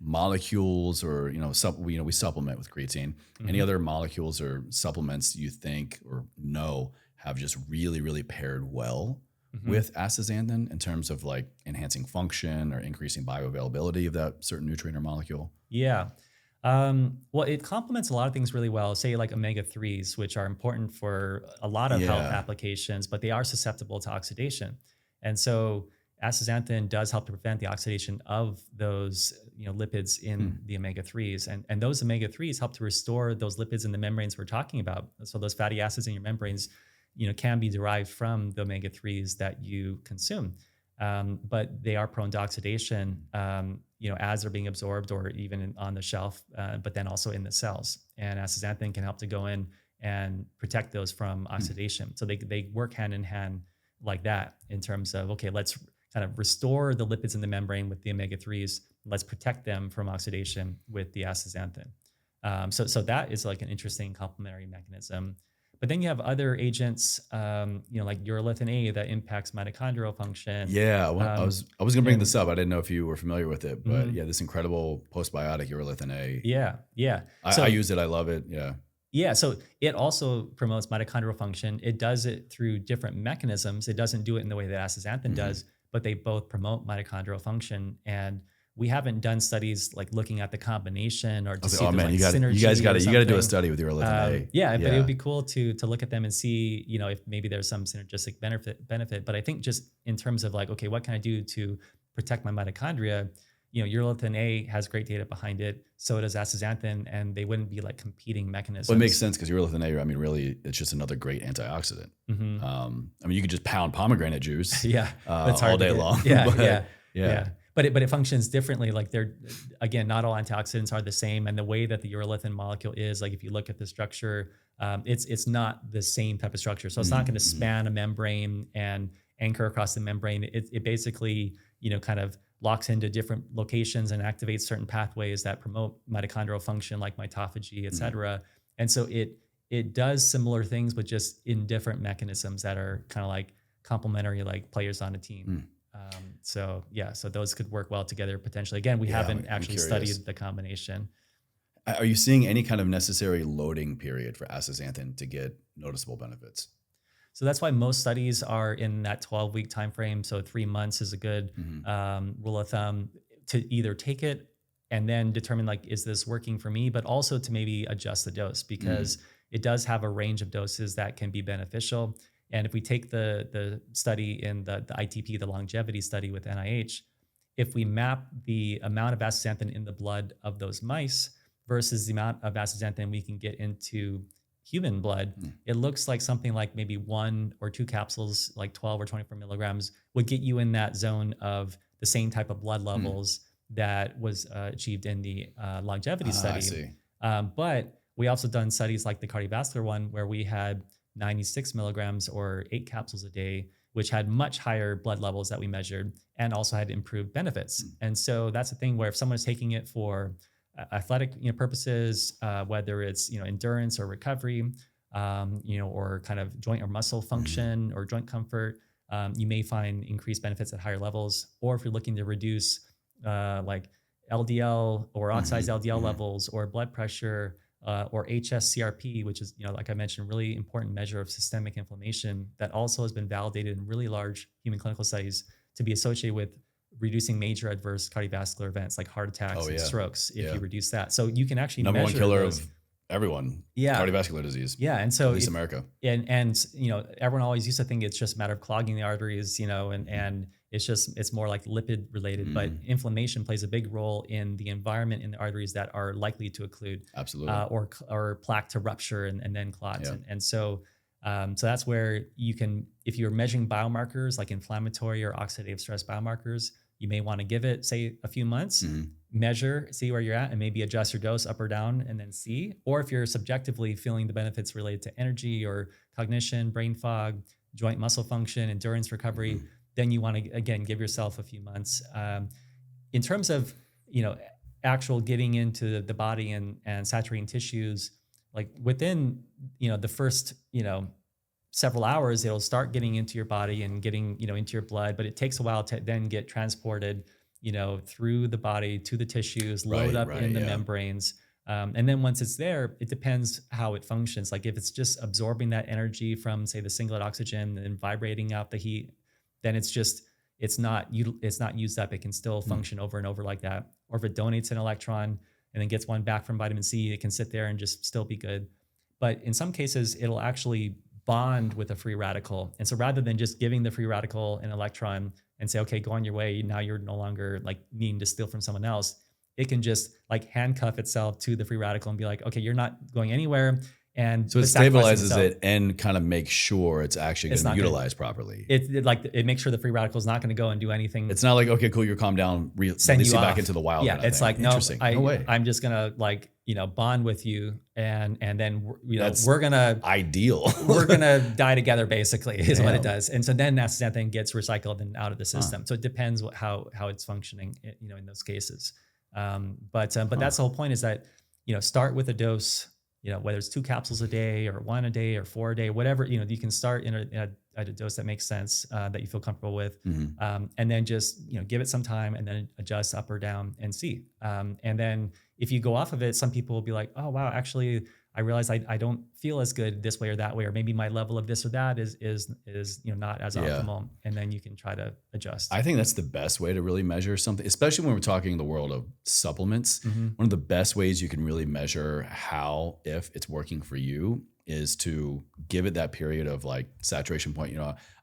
molecules or we supplement with creatine, any other molecules or supplements you think or know have just really paired well with astaxanthin in terms of like enhancing function or increasing bioavailability of that certain nutrient or molecule? Well, it complements a lot of things really well, say like omega-3s, which are important for a lot of health applications, but they are susceptible to oxidation. And so astaxanthin does help to prevent the oxidation of those lipids in the omega-3s. And those omega-3s help to restore those lipids in the membranes we're talking about. So those fatty acids in your membranes, can be derived from the omega-3s that you consume. But they are prone to oxidation, as they're being absorbed or even on the shelf, but then also in the cells. And astaxanthin can help to go in and protect those from oxidation. So they work hand in hand like that in terms of, okay, let's kind of restore the lipids in the membrane with the omega-3s. Let's protect them from oxidation with the astaxanthin. So that is like an interesting complementary mechanism. But then you have other agents, like urolithin A that impacts mitochondrial function. Yeah, I was going to bring this up. I didn't know if you were familiar with it, but this incredible postbiotic urolithin A. Yeah. I use it. I love it. Yeah, so it also promotes mitochondrial function. It does it through different mechanisms. It doesn't do it in the way that astaxanthin does, but they both promote mitochondrial function. And we haven't done studies like looking at the combination or to see if there's like synergy. You guys got to do a study with urolithin A. But it would be cool to look at them and see, if maybe there's some synergistic benefit. But I think just in terms of like, okay, what can I do to protect my mitochondria? Urolithin A has great data behind it. So does astaxanthin, and they wouldn't be like competing mechanisms. Well, it makes sense because urolithin A, really, it's just another great antioxidant. You could just pound pomegranate juice all day long. But it functions differently. Like they're, again, not all antioxidants are the same. And the way that the urolithin molecule is, like if you look at the structure, it's not the same type of structure. So it's not going to span a membrane and anchor across the membrane. It basically, kind of locks into different locations and activates certain pathways that promote mitochondrial function like mitophagy, et cetera. And so it does similar things, but just in different mechanisms that are kind of like complementary, like players on a team. So those could work well together potentially. Again, we haven't actually studied the combination. Are you seeing any kind of necessary loading period for astaxanthin to get noticeable benefits? So that's why most studies are in that 12-week time frame. So 3 months is a good rule of thumb to either take it and then determine like, is this working for me? But also to maybe adjust the dose, because it does have a range of doses that can be beneficial. And if we take the study in the ITP, the longevity study with NIH, if we map the amount of astaxanthin in the blood of those mice versus the amount of astaxanthin we can get into human blood, it looks like something like maybe 1 or 2 capsules, like 12 or 24 milligrams, would get you in that zone of the same type of blood levels that was achieved in the longevity study. I see. But we also done studies like the cardiovascular one where we had 96 milligrams or 8 capsules a day, which had much higher blood levels that we measured and also had improved benefits. And so that's the thing where if someone's taking it for athletic purposes, whether it's endurance or recovery, or kind of joint or muscle function or joint comfort, you may find increased benefits at higher levels. Or if you're looking to reduce like LDL or oxidized LDL levels or blood pressure, or HSCRP, which is, like I mentioned, really important measure of systemic inflammation that also has been validated in really large human clinical studies to be associated with reducing major adverse cardiovascular events like heart attacks and strokes if you reduce that. So you can actually number measure one killer those. of everyone. Yeah. Cardiovascular disease. Yeah. And so at least America. And everyone always used to think it's just a matter of clogging the arteries, and it's more like lipid related, but inflammation plays a big role in the environment in the arteries that are likely to occlude, Absolutely. or plaque to rupture and then clot. Yeah. And so that's where you can, if you're measuring biomarkers like inflammatory or oxidative stress biomarkers, you may want to give it, say, a few months, measure, see where you're at, and maybe adjust your dose up or down and then see. Or if you're subjectively feeling the benefits related to energy or cognition, brain fog, joint muscle function, endurance recovery, then you want to, again, give yourself a few months. In terms of, actual getting into the body and saturating tissues, like within, the first, several hours, it'll start getting into your body and getting, into your blood, but it takes a while to then get transported, through the body to the tissues, load up in the membranes. And then once it's there, it depends how it functions. Like if it's just absorbing that energy from, say, the singlet oxygen and vibrating out the heat, then it's not used up. It can still function over and over like that. Or if it donates an electron and then gets one back from vitamin C, it can sit there and just still be good. But in some cases, it'll actually bond with a free radical. And so rather than just giving the free radical an electron and say, okay, go on your way, now you're no longer like needing to steal from someone else, it can just like handcuff itself to the free radical and be like, okay, you're not going anywhere. And so it stabilizes it and kind of makes sure it's actually going to be utilized properly. It makes sure the free radical is not going to go and do anything. It's not like, okay, cool, you're calm down, release you back into the wild. Yeah, it's like, no way. I'm just going to like, bond with you. And then, we're going to ideal. We're going to die together basically is what it does. And so then astaxanthin gets recycled and out of the system. So it depends how it's functioning, in those cases. But that's the whole point is that, start with a dose, whether it's 2 capsules a day or 1 a day or 4 a day, whatever, you can start at a dose that makes sense, that you feel comfortable with. And then just, give it some time and then adjust up or down and see. And then if you go off of it, some people will be like, oh, wow, actually, I realize I don't feel as good this way or that way, or maybe my level of this or that is not as optimal. And then you can try to adjust. I think that's the best way to really measure something, especially when we're talking the world of supplements. One of the best ways you can really measure if it's working for you is to give it that period of like saturation point.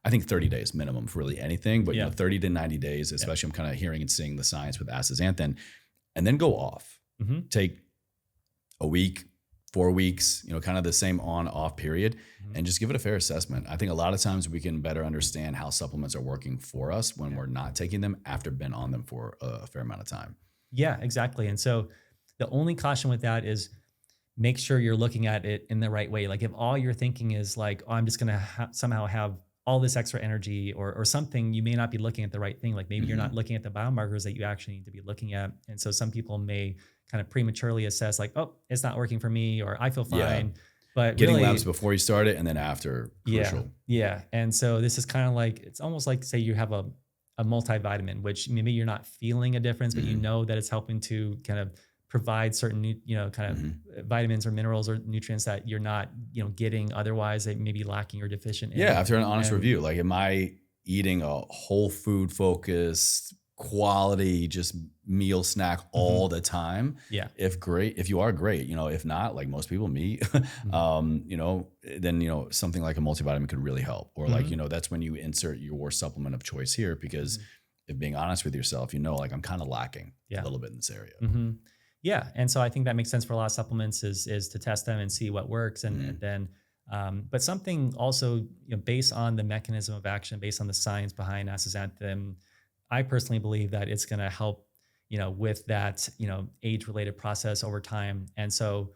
I think 30 days minimum for really anything, but 30 to 90 days, especially I'm kind of hearing and seeing the science with astaxanthin, and then go off, take a week, 4 weeks, kind of the same on-off period, and just give it a fair assessment. I think a lot of times we can better understand how supplements are working for us when we're not taking them after being on them for a fair amount of time. Yeah, exactly. And so the only caution with that is make sure you're looking at it in the right way. Like if all you're thinking is like, oh, I'm just going to somehow have all this extra energy or something, you may not be looking at the right thing. Like maybe you're not looking at the biomarkers that you actually need to be looking at. And so some people may kind of prematurely assess like, oh, it's not working for me, or I feel fine. But getting really, labs before you start it and then after, crucial. Yeah. And so this is kind of like, it's almost like, say you have a multivitamin, which maybe you're not feeling a difference, but you know that it's helping to kind of provide certain, kind of Mhm. vitamins or minerals or nutrients that you're not, getting otherwise, that may be lacking or deficient in. Yeah, after an honest And review, like, am I eating a whole food focused, quality, just meal snack all the time? yeah. If great, if you are great, if not, like most people, me, then, something like a multivitamin could really help. Or like, Mhm. that's when you insert your supplement of choice here, because Mhm. if being honest with yourself, like I'm kind of lacking a Yeah. little bit in this area. hmm Yeah, and so I think that makes sense for a lot of supplements is to test them and see what works, and then, but something also, based on the mechanism of action, based on the science behind astaxanthin, I personally believe that it's going to help, with that, age-related process over time, and so.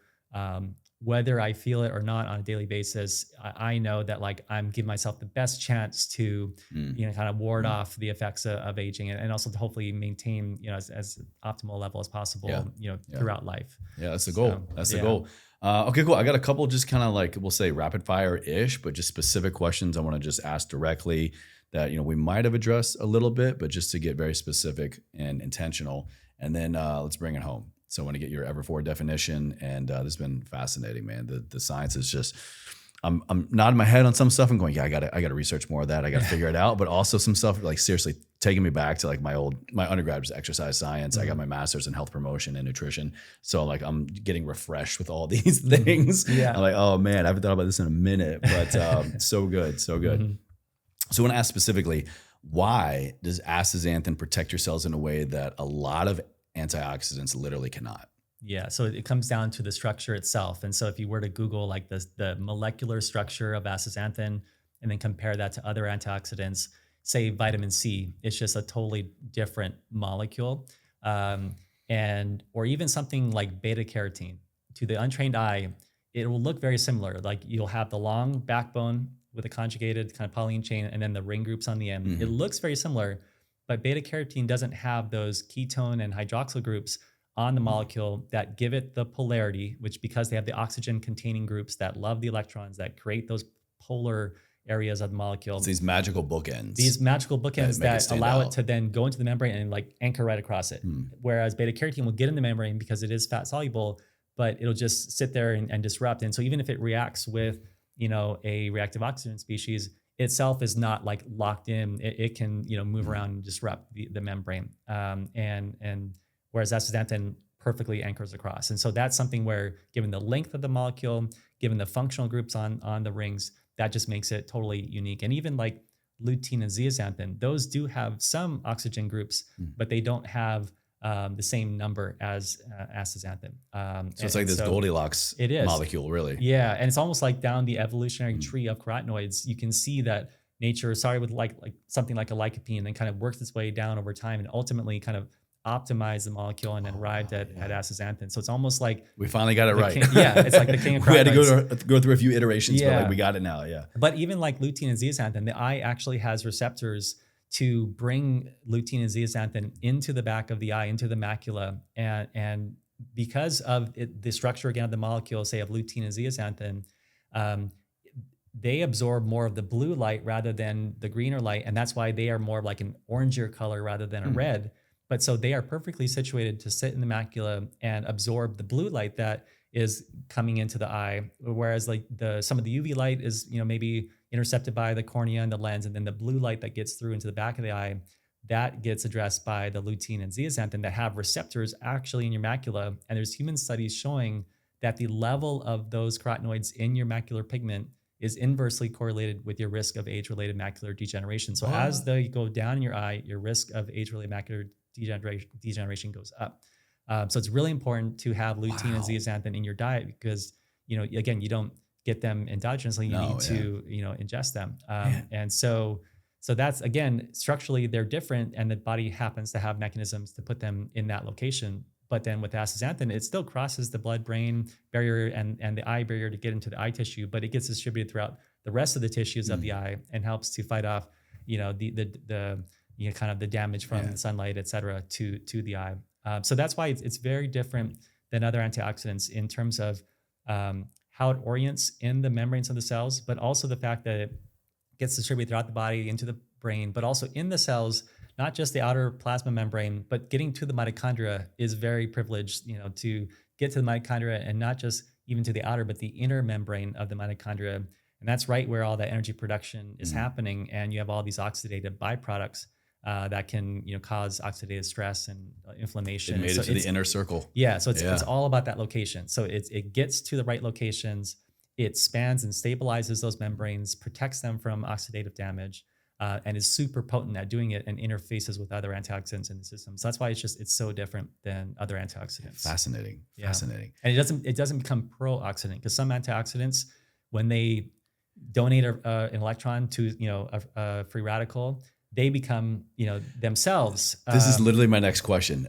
Whether I feel it or not on a daily basis, I know that like I'm giving myself the best chance to Mm. kind of ward Mm. off the effects of aging, and also to hopefully maintain, as optimal level as Yeah. possible, Yeah. throughout life. Yeah, that's the So, goal. That's the yeah. goal. Okay, cool. I got a couple just kind of like, we'll say rapid fire ish, but just specific questions I want to just ask directly that, we might have addressed a little bit, but just to get very specific and intentional. And then let's bring it home. So I want to get your Ever4 definition. And this has been fascinating, man. The science is just, I'm nodding my head on some stuff and going, yeah, I gotta research more of that. I gotta figure it out. But also some stuff like seriously taking me back to like my undergrad was exercise science. I got my master's in health promotion and nutrition. So like I'm getting refreshed with all these things. Yeah. I'm like, oh man, I haven't thought about this in a minute, but so good, so good. Mhm. So I want to ask specifically, why does astaxanthin protect your cells in a way that a lot of antioxidants literally cannot? Yeah, so it comes down to the structure itself. And so if you were to Google like the molecular structure of astaxanthin and then compare that to other antioxidants, say vitamin C, it's just a totally different molecule. And or even something like beta carotene. To the untrained eye, it will look very similar. Like you'll have the long backbone with a conjugated kind of polyene chain and then the ring groups on the end. It looks very similar, but beta carotene doesn't have those ketone and hydroxyl groups on the molecule that give it the polarity, which because they have the oxygen containing groups that love the electrons that create those polar areas of the molecule. It's these magical bookends. These magical bookends make it that stand allow out. it to then go into the membrane and like anchor right across it. Whereas beta carotene will get in the membrane because it is fat soluble, but it'll just sit there and disrupt. And so even if it reacts with, a reactive oxygen species, itself is not like locked in. It can, move around and disrupt the membrane. And whereas astaxanthin perfectly anchors across. And so that's something where, given the length of the molecule, given the functional groups on the rings, that just makes it totally unique. And even like lutein and zeaxanthin, those do have some oxygen groups, but they don't have the same number as astaxanthin. So it's like this Goldilocks it is. molecule, really. Yeah, and it's almost like down the evolutionary tree of carotenoids, you can see that nature started with like something like a lycopene, and then kind of worked its way down over time, and ultimately kind of optimized the molecule and then arrived at astaxanthin. So it's almost like We finally got it right. It's like the king of We had carotenoids. to go through a few iterations, but Yeah. like we got it now. Yeah. But even like lutein and zeaxanthin, the eye actually has receptors to bring lutein and zeaxanthin into the back of the eye, into the macula. And because of the structure again of the molecule, say of lutein and zeaxanthin, they absorb more of the blue light rather than the greener light. And that's why they are more like an orangier color rather than a red. But so they are perfectly situated to sit in the macula and absorb the blue light that is coming into the eye. Whereas like some of the UV light is, maybe intercepted by the cornea and the lens, and then the blue light that gets through into the back of the eye, that gets addressed by the lutein and zeaxanthin that have receptors actually in your macula. And there's human studies showing that the level of those carotenoids in your macular pigment is inversely correlated with your risk of age-related macular degeneration. So as they go down in your eye, your risk of age-related macular degeneration goes up. So it's really important to have lutein and zeaxanthin in your diet because, again, you don't get them endogenously. You need to, ingest them. And so that's, again, structurally they're different, and the body happens to have mechanisms to put them in that location. But then with astaxanthin, it still crosses the blood-brain barrier and the eye barrier to get into the eye tissue, but it gets distributed throughout the rest of the tissues of the eye and helps to fight off, the kind of the damage from the sunlight, et cetera, to the eye. So that's why it's very different than other antioxidants in terms of how it orients in the membranes of the cells, but also the fact that it gets distributed throughout the body into the brain, but also in the cells not just the outer plasma membrane, but getting to the mitochondria is very privileged, to get to the mitochondria, and not just even to the outer, but the inner membrane of the mitochondria. And that's right where all that energy production is happening. And you have all these oxidative byproducts that can, cause oxidative stress and inflammation. It made it to the inner circle. Yeah. So it's all about that location. So it gets to the right locations. It spans and stabilizes those membranes, protects them from oxidative damage, and is super potent at doing it, and interfaces with other antioxidants in the system. So that's why it's so different than other antioxidants. Fascinating. And it doesn't become pro-oxidant, because some antioxidants, when they donate an electron to a free radical, they become themselves. This is literally my next question.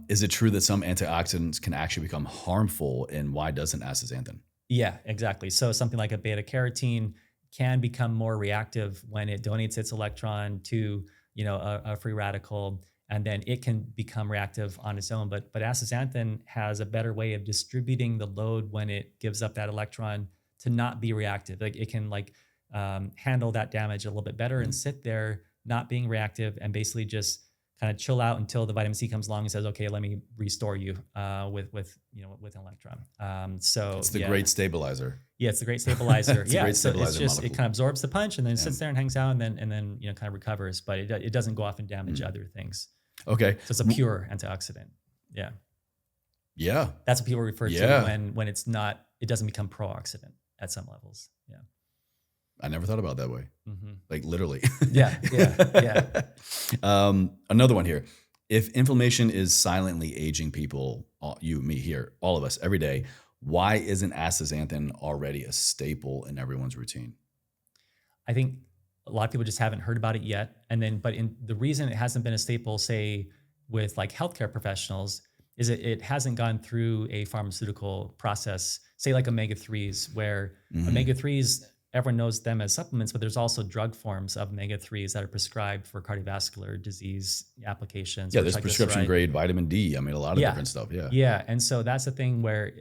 Is it true that some antioxidants can actually become harmful, and why doesn't astaxanthin? Yeah, exactly. So something like a beta carotene can become more reactive when it donates its electron to a free radical, and then it can become reactive on its own. But astaxanthin has a better way of distributing the load when it gives up that electron to not be reactive. Like it can handle that damage a little bit better and sit there not being reactive, and basically just kind of chill out until the vitamin C comes along and says, okay, let me restore you with an electron. So it's the great stabilizer. Yeah, it's the great stabilizer. It's a great stabilizer it's just molecule. it kind of absorbs the punch and then sits there and hangs out, and then kind of recovers, but it doesn't go off and damage other things. Okay, so it's a pure antioxidant. Yeah, that's what people refer to when it's not. It doesn't become pro-oxidant at some levels. Yeah. I never thought about it that way. Like literally. Yeah. Another one here. If inflammation is silently aging people, you, me here, all of us every day, why isn't astaxanthin already a staple in everyone's routine? I think a lot of people just haven't heard about it yet. But the reason it hasn't been a staple, say with like healthcare professionals, is it hasn't gone through a pharmaceutical process, say like omega-3s, where omega-3s, everyone knows them as supplements, but there's also drug forms of omega-3s that are prescribed for cardiovascular disease applications. Yeah, there's prescription grade vitamin D. I mean, a lot of different stuff. Yeah. And so that's the thing where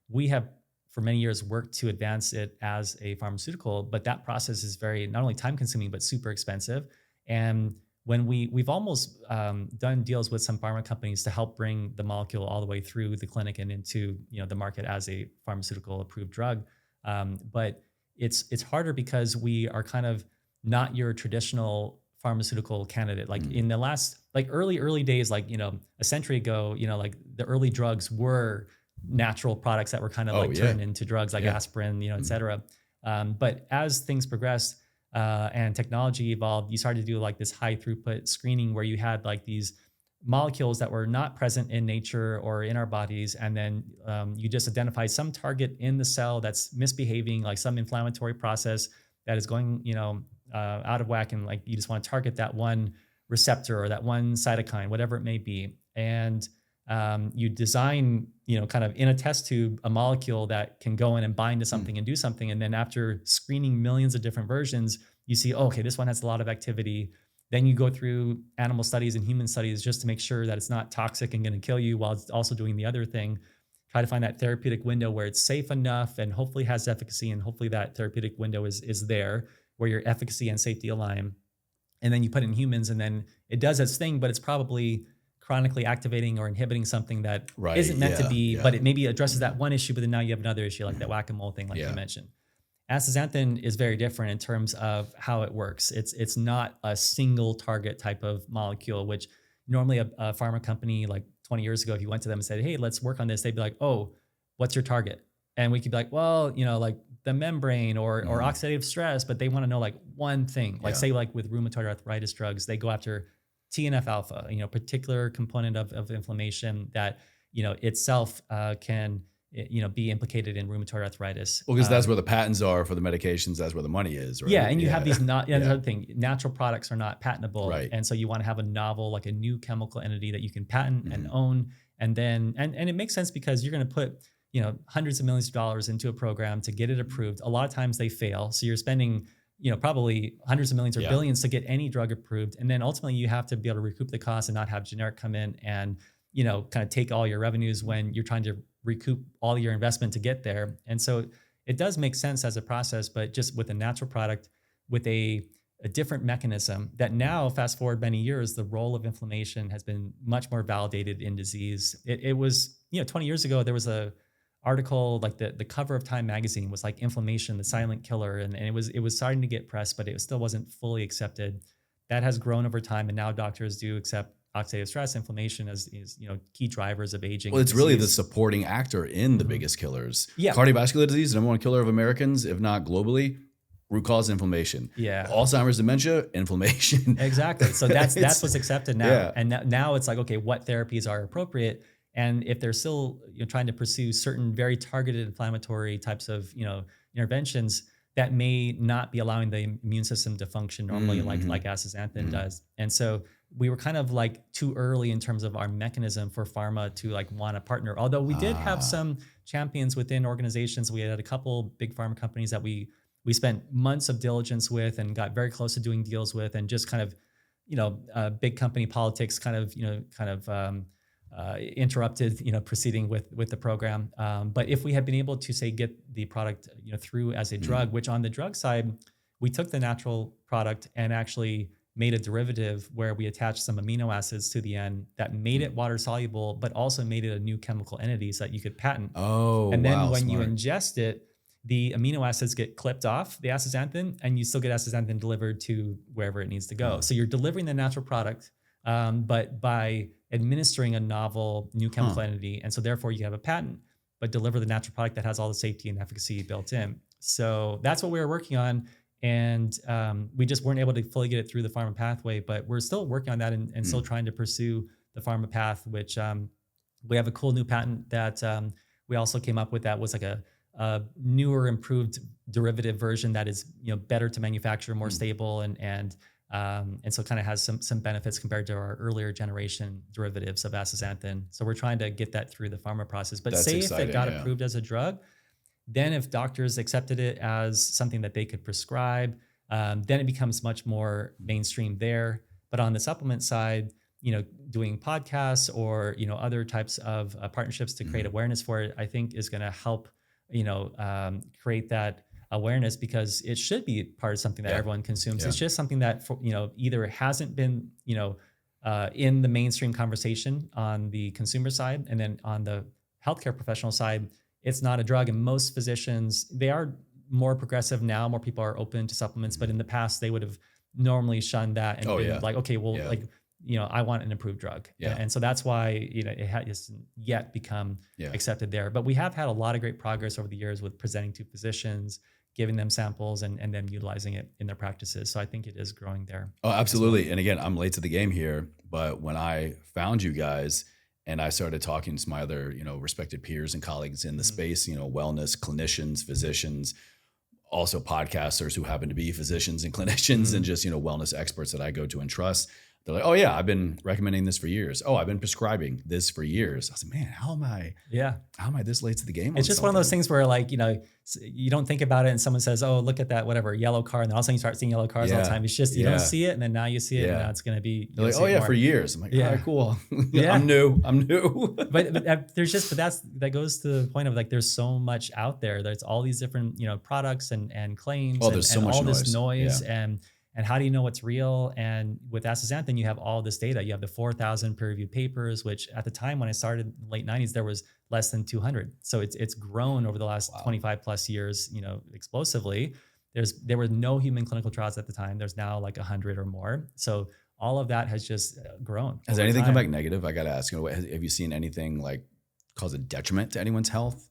we have for many years worked to advance it as a pharmaceutical, but that process is very not only time consuming, but super expensive. And when we've almost done deals with some pharma companies to help bring the molecule all the way through the clinic and into the market as a pharmaceutical approved drug. But it's harder because we are kind of not your traditional pharmaceutical candidate. Like in the last, like early days, like, a century ago, like the early drugs were natural products that were kind of turned into drugs like aspirin, et cetera. But as things progressed and technology evolved, you started to do like this high throughput screening where you had like these molecules that were not present in nature or in our bodies. And then you just identify some target in the cell that's misbehaving, like some inflammatory process that is going, out of whack. And like, you just want to target that one receptor or that one cytokine, whatever it may be. And you design, kind of in a test tube, a molecule that can go in and bind to something and do something. And then after screening millions of different versions, you see, okay, this one has a lot of activity. Then you go through animal studies and human studies just to make sure that it's not toxic and going to kill you while it's also doing the other thing. Try to find that therapeutic window where it's safe enough and hopefully has efficacy, and hopefully that therapeutic window is there where your efficacy and safety align. And then you put it in humans, and then it does its thing, but it's probably chronically activating or inhibiting something that isn't meant to be, but it maybe addresses that one issue, but then now you have another issue like that whack-a-mole thing like you mentioned. Astaxanthin is very different in terms of how it works. It's not a single target type of molecule, which normally a pharma company like 20 years ago, if you went to them and said, hey, let's work on this, they'd be like, oh, what's your target? And we could be like, well, like the membrane or oxidative stress, but they want to know like one thing. Like say like with rheumatoid arthritis drugs, they go after TNF alpha, particular component of inflammation that, itself can be implicated in rheumatoid arthritis. Well, because that's where the patents are for the medications. That's where the money is, right? Yeah, and you have these another thing, natural products are not patentable. Right. And so you want to have a novel, like a new chemical entity that you can patent and own. And then, and it makes sense because you're going to put, hundreds of millions of dollars into a program to get it approved. A lot of times they fail. So you're spending, probably hundreds of millions or billions to get any drug approved. And then ultimately you have to be able to recoup the cost and not have generic come in and, kind of take all your revenues when you're trying to recoup all your investment to get there. And so it does make sense as a process, but just with a natural product with a a different mechanism that now, fast forward many years, the role of inflammation has been much more validated in disease. It was, 20 years ago, there was a article, like the cover of Time magazine was like inflammation, the silent killer. And it was starting to get press, but it still wasn't fully accepted. That has grown over time. And now doctors do accept oxidative stress, inflammation as key drivers of aging. Well, it's really the supporting actor in the biggest killers. Yeah. Cardiovascular disease, the number one killer of Americans, if not globally. Root cause inflammation. Yeah. Alzheimer's, dementia, inflammation. Exactly. So that's what's accepted now. Yeah. And now it's like, okay, what therapies are appropriate? And if they're still trying to pursue certain very targeted inflammatory types of interventions, that may not be allowing the immune system to function normally, like astaxanthin does. And so we were kind of like too early in terms of our mechanism for pharma to like want to partner. Although we did have some champions within organizations. We had a couple big pharma companies that we spent months of diligence with and got very close to doing deals with, and just kind of, big company politics kind of interrupted, proceeding with the program. But if we had been able to say get the product, through as a drug, which on the drug side, we took the natural product and actually made a derivative where we attached some amino acids to the end that made it water soluble, but also made it a new chemical entity so that you could patent. Oh, and then wow, when you smart. ingest it, the amino acids get clipped off the astaxanthin, and you still get astaxanthin delivered to wherever it needs to go. So you're delivering the natural product, but by administering a novel new chemical entity. And so therefore you have a patent, but deliver the natural product that has all the safety and efficacy built in. So that's what we were working on. And we just weren't able to fully get it through the pharma pathway, but we're still working on that and still trying to pursue the pharma path, which we have a cool new patent that we also came up with that was like a newer, improved derivative version that is better to manufacture, more stable, and so kind of has some benefits compared to our earlier generation derivatives of astaxanthin. So we're trying to get that through the pharma process. But That's say exciting, if it got yeah. approved as a drug, then if doctors accepted it as something that they could prescribe, then it becomes much more mainstream there. But on the supplement side, doing podcasts or other types of partnerships to create awareness for it, I think is going to help create that awareness, because it should be part of something that everyone consumes. It's just something that either hasn't been in the mainstream conversation on the consumer side, and then on the healthcare professional side, it's not a drug. And most physicians, they are more progressive now. More people are open to supplements, but in the past they would have normally shunned that and been like, okay, well, I want an approved drug. Yeah. And so that's why, it hasn't yet become accepted there. But we have had a lot of great progress over the years with presenting to physicians, giving them samples, and them utilizing it in their practices. So I think it is growing there. Oh, absolutely. And again, I'm late to the game here, but when I found you guys and I started talking to my other, respected peers and colleagues in the space, wellness, clinicians, physicians, also podcasters who happen to be physicians and clinicians and just, wellness experts that I go to and trust. They're like, oh yeah, I've been recommending this for years. Oh, I've been prescribing this for years. I was like, man, how am I this late to the game? It's just one of those things where you don't think about it and someone says, oh, look at that, whatever, yellow car. And then all of a sudden you start seeing yellow cars all the time. It's just, you don't see it. And then now you see it and now it's going to be, they're like, oh yeah, for years. I'm like, all right, cool. I'm new. but that goes to the point of like, there's so much out there. There's all these different, products and claims there's so and much all noise. this noise and how do you know what's real? And with astaxanthin, you have all this data. You have the 4,000 peer-reviewed papers, which at the time when I started in the late 90s, there was less than 200. So it's grown over the last 25 plus years, explosively. There were no human clinical trials at the time. There's now like 100 or more. So all of that has just grown. Has anything come back negative? I got to ask, have you seen anything like cause a detriment to anyone's health?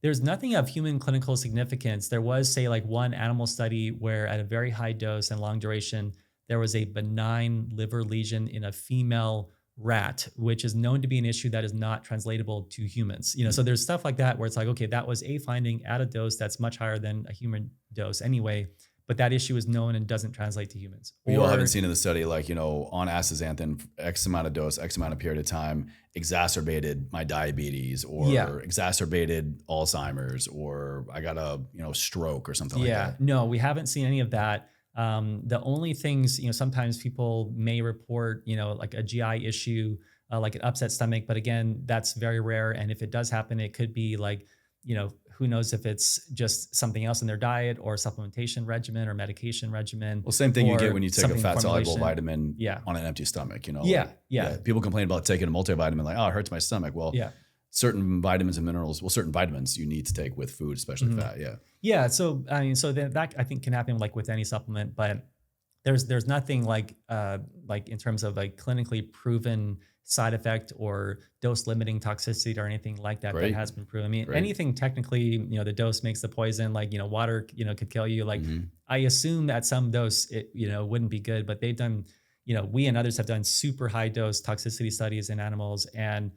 There's nothing of human clinical significance. There was, say, like one animal study where at a very high dose and long duration, there was a benign liver lesion in a female rat, which is known to be an issue that is not translatable to humans. So there's stuff like that where it's like, okay, that was a finding at a dose that's much higher than a human dose anyway, but that issue is known and doesn't translate to humans. You all haven't seen in the study, like, on astaxanthin, X amount of dose, X amount of period of time, exacerbated my diabetes or exacerbated Alzheimer's, or I got a, stroke or something like that. No, we haven't seen any of that. The only things, sometimes people may report, like a GI issue, like an upset stomach, but again, that's very rare. And if it does happen, it could be like, who knows if it's just something else in their diet or supplementation regimen or medication regimen. Well, same thing you get or when you take a something fat soluble formulation. vitamin Yeah. on an empty stomach, you know? Yeah, like, yeah. People complain about taking a multivitamin, like, oh, it hurts my stomach. Well, Yeah. certain vitamins and minerals, certain vitamins you need to take with food, especially Mhm. fat. Yeah. Yeah. So, I mean, so that I think can happen like with any supplement, but there's nothing like in terms of like clinically proven side effect or dose limiting toxicity or anything like that Great. that has been proven. I mean, Great. anything technically, the dose makes the poison, like, water, could kill you. Like, Mhm. I assume at some dose it, wouldn't be good, but they've done, we and others have done super high dose toxicity studies in animals and,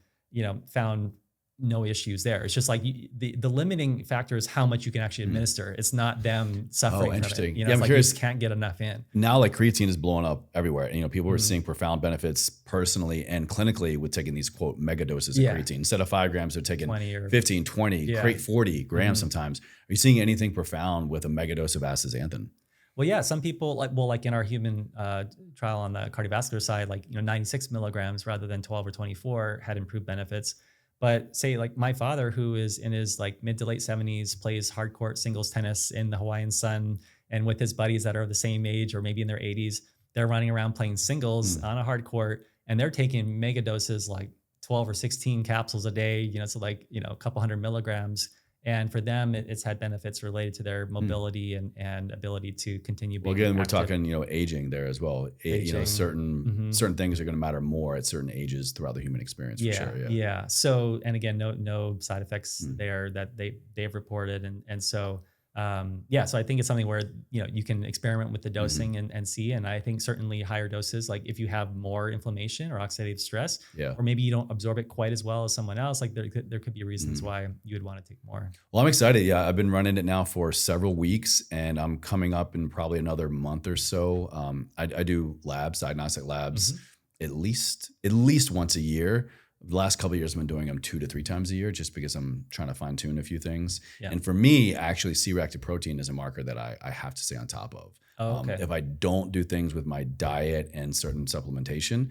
found no issues there. It's just like the limiting factor is how much you can actually administer. It's not them suffering from it. Interesting. Yeah, It's I'm like curious. you just can't get enough in. Now, like creatine is blowing up everywhere. And, people are Mhm. seeing profound benefits personally and clinically with taking these quote mega doses Yeah. of creatine. Instead of 5 grams, they're taking 20 or 15, 20, Yeah. 40 grams Mhm. sometimes. Are you seeing anything profound with a mega dose of astaxanthin? Well, yeah, some people like in our human trial on the cardiovascular side, 96 milligrams rather than 12 or 24 had improved benefits. But say like my father, who is in his like mid to late 70s, plays hardcourt singles tennis in the Hawaiian sun, and with his buddies that are the same age or maybe in their 80s, they're running around playing singles on a hard court, and they're taking mega doses like 12 or 16 capsules a day. So like a couple hundred milligrams. And for them, it's had benefits related to their mobility and ability to continue Well, being again, we're active. talking, aging there as well. Aging. Certain Mhm. things are going to matter more at certain ages throughout the human experience. For sure. Yeah. Yeah. So, and again, no side effects Mm. there that they've reported, and so yeah. So I think it's something where you can experiment with the dosing and see. And I think certainly higher doses, like if you have more inflammation or oxidative stress, Yeah. or maybe you don't absorb it quite as well as someone else, like there could be reasons why you would want to take more. Well, I'm excited. Yeah, I've been running it now for several weeks, and I'm coming up in probably another month or so. I do diagnostic labs, at least once a year. The last couple of years, I've been doing them 2 to 3 times a year, just because I'm trying to fine tune a few things. Yeah. And for me, actually, C-reactive protein is a marker that I have to stay on top of. Oh, okay. If I don't do things with my diet and certain supplementation,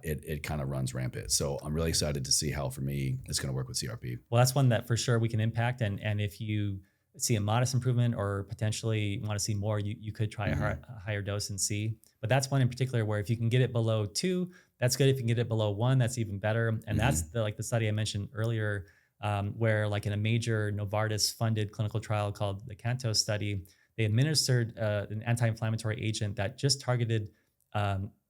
it kind of runs rampant. So I'm really excited to see how, for me, it's going to work with CRP. Well, that's one that for sure we can impact. And if you see a modest improvement or potentially want to see more, you could try a higher dose and see. But that's one in particular where if you can get it below 2, that's good. If you can get it below 1, that's even better. And that's the study I mentioned earlier, where like in a major Novartis funded clinical trial called the Canto study, they administered an anti-inflammatory agent that just targeted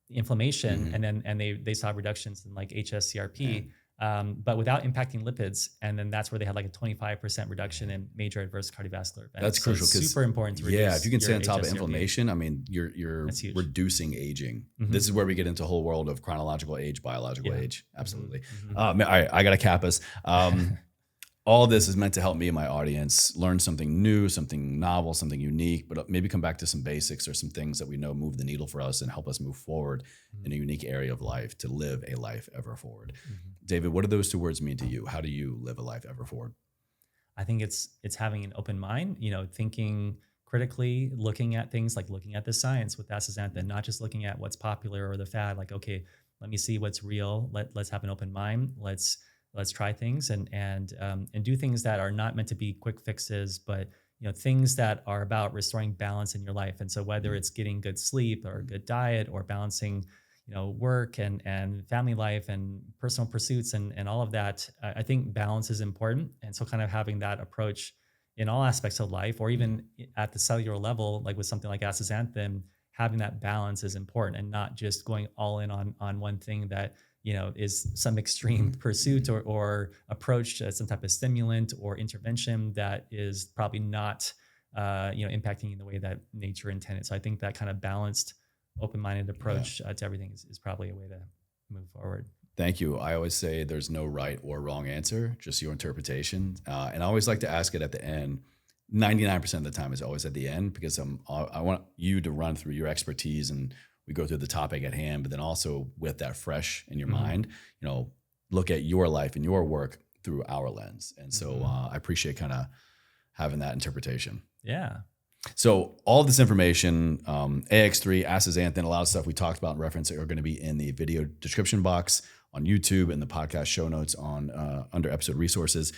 inflammation, and they saw reductions in like hs-CRP, but without impacting lipids. And then that's where they had like a 25% reduction in major adverse cardiovascular events. That's crucial. So it's super important to reduce. Yeah, if you can stay on top of hs-CRP. inflammation, I mean, you're That's huge. reducing aging. This is where we get into a whole world of chronological age, biological age. Absolutely. All right, I got to cap us. All this is meant to help me and my audience learn something new, something novel, something unique, but maybe come back to some basics or some things that we know move the needle for us and help us move forward in a unique area of life to live a life ever forward. David, what do those 2 words mean to you? How do you live a life ever forward? I think it's having an open mind, thinking critically, looking at things like looking at the science with astaxanthin, not just looking at what's popular or the fad. Like, okay, let me see what's real. Let's have an open mind. Let's try things and do things that are not meant to be quick fixes, but things that are about restoring balance in your life. And so whether it's getting good sleep or a good diet or balancing work and family life and personal pursuits and all of that, I think balance is important. And so kind of having that approach in all aspects of life, or even at the cellular level, like with something like astaxanthin, having that balance is important and not just going all in on one thing that is some extreme pursuit or approach to some type of stimulant or intervention that is probably not impacting in the way that nature intended. So I think that kind of balanced, open-minded approach to everything is probably a way to move forward. Thank you. I always say there's no right or wrong answer, just your interpretation. And I always like to ask it at the end. 99% of the time is always at the end, because I want you to run through your expertise and we go through the topic at hand, but then also with that fresh in your mind, look at your life and your work through our lens. And so I appreciate kind of having that interpretation. Yeah. So all this information, AX3, astaxanthin, a lot of stuff we talked about in reference are going to be in the video description box. on YouTube and the podcast show notes on under episode resources.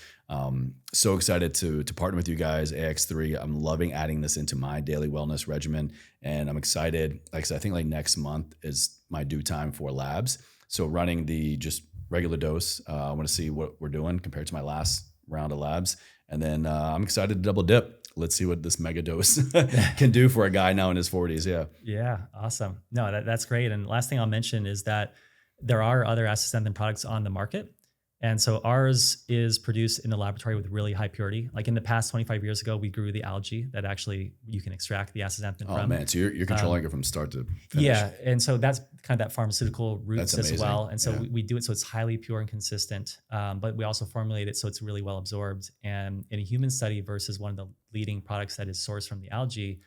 So excited to partner with you guys, AX3. I'm loving adding this into my daily wellness regimen, and I'm excited. Like I said, I think like next month is my due time for labs. So running the just regular dose, I want to see what we're doing compared to my last round of labs, and then I'm excited to double dip. Let's see what this mega dose can do for a guy now in his 40s. Yeah. Yeah. Awesome. No, that's great. And last thing I'll mention is that there are other astaxanthin products on the market. And so ours is produced in the laboratory with really high purity. Like in the past 25 years ago, we grew the algae that actually you can extract the astaxanthin from. Oh man, so you're controlling it from start to finish. Yeah, and so that's kind of that pharmaceutical roots That's as well. amazing. And so Yeah. we do it so it's highly pure and consistent, but we also formulate it so it's really well absorbed. And in a human study versus one of the leading products that is sourced from the algae,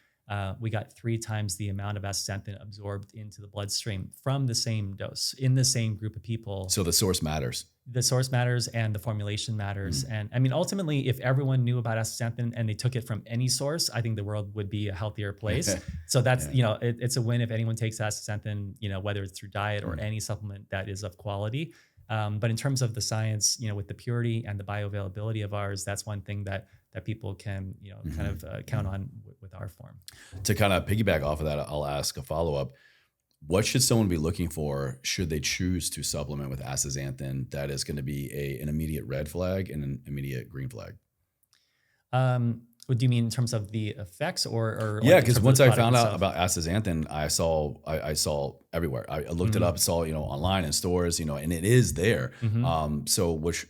we got 3 times the amount of astaxanthin absorbed into the bloodstream from the same dose in the same group of people. So the source matters. The source matters and the formulation matters. And I mean, ultimately, if everyone knew about astaxanthin and they took it from any source, I think the world would be a healthier place. So that's, it's a win if anyone takes astaxanthin, whether it's through diet or any supplement that is of quality. But in terms of the science, with the purity and the bioavailability of ours, that's one thing that people can, kind of count on with our form. To kind of piggyback off of that, I'll ask a follow-up. What should someone be looking for should they choose to supplement with astaxanthin that is going to be an immediate red flag and an immediate green flag? What do you mean in terms of the effects or Yeah, like in because terms once of the I product found out itself? about astaxanthin, I saw everywhere. I looked it up, saw online in stores, and it is there. So which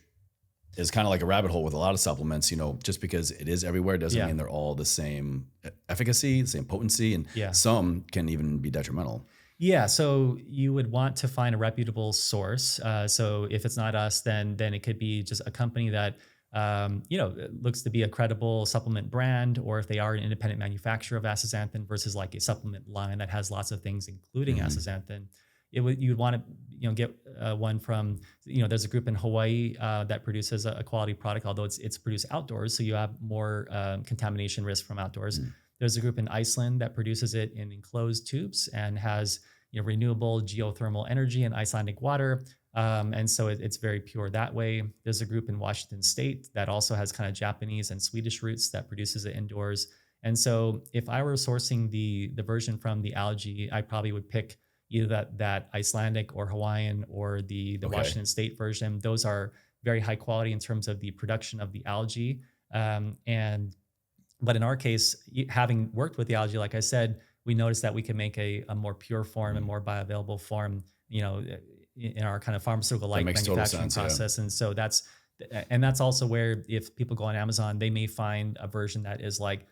is kind of like a rabbit hole with a lot of supplements. Just because it is everywhere doesn't mean they're all the same efficacy, the same potency, and some can even be detrimental. Yeah, so you would want to find a reputable source. So if it's not us, then it could be just a company that looks to be a credible supplement brand, or if they are an independent manufacturer of astaxanthin versus like a supplement line that has lots of things, including astaxanthin. You would want to get one from there's a group in Hawaii that produces a quality product, although it's produced outdoors, so you have more contamination risk from outdoors. There's a group in Iceland that produces it in enclosed tubes and has renewable geothermal energy and Icelandic water. And so it's very pure that way. There's a group in Washington State that also has kind of Japanese and Swedish roots that produces it indoors. And so if I were sourcing the version from the algae, I probably would pick either that Icelandic or Hawaiian or the Washington State version. Those are very high quality in terms of the production of the algae. But in our case, having worked with the algae, like I said, we noticed that we can make a more pure form and more bioavailable form, in our kind of pharmaceutical-like manufacturing process. And so that's also where if people go on Amazon, they may find a version that is like,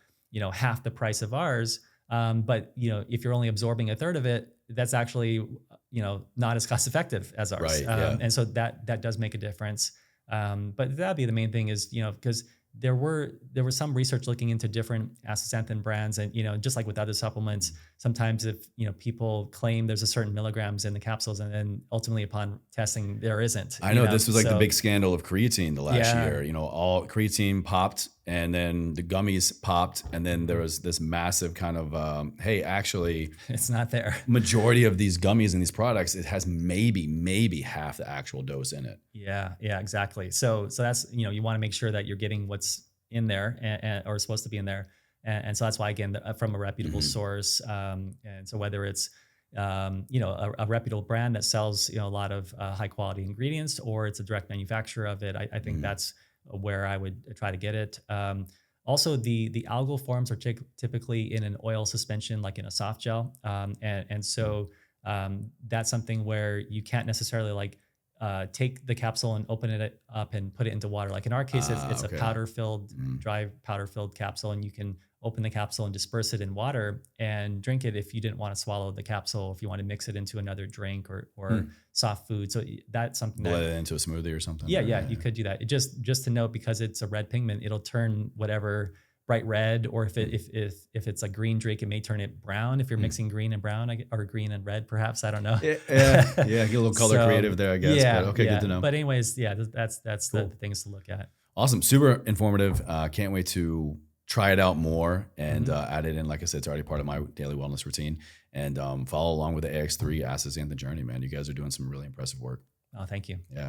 half the price of ours. But if you're only absorbing a third of it, that's actually, not as cost effective as ours. Right, And so that does make a difference. But that'd be the main thing is, because there was some research looking into different astaxanthin brands, and just like with other supplements, sometimes if people claim there's a certain milligrams in the capsules, and then ultimately upon testing there isn't. I know this was like the big scandal of creatine the last year. All creatine popped, and then the gummies popped, and then there was this massive kind of hey, actually, it's not there. Majority of these gummies and these products, it has maybe half the actual dose in it. Yeah, exactly. So that's you want to make sure that you're getting what's in there or supposed to be in there, and so that's why again from a reputable source. And so whether it's a reputable brand that sells a lot of high quality ingredients, or it's a direct manufacturer of it, I think that's where I would try to get it. Also, the algal forms are typically in an oil suspension, like in a soft gel, and so that's something where you can't necessarily take the capsule and open it up and put it into water. Like in our case, it's a powder-filled, dry powder-filled capsule, and you can open the capsule and disperse it in water and drink it if you didn't want to swallow the capsule, if you want to mix it into another drink or soft food. So that's something blend it into a smoothie or something. Yeah, you could do that. Just to note, because it's a red pigment, it'll turn whatever bright red, or if it's a green drink, it may turn it brown if you're mixing green and brown, or green and red, perhaps. I don't know. Yeah, get a little color creative there, I guess. Yeah, but okay, good to know. But anyways, that's cool. The things to look at. Awesome, super informative. Can't wait to try it out more and add it in. Like I said, it's already part of my daily wellness routine. And follow along with the AX3 astaxanthin journey, man. You guys are doing some really impressive work. Oh, thank you. Yeah.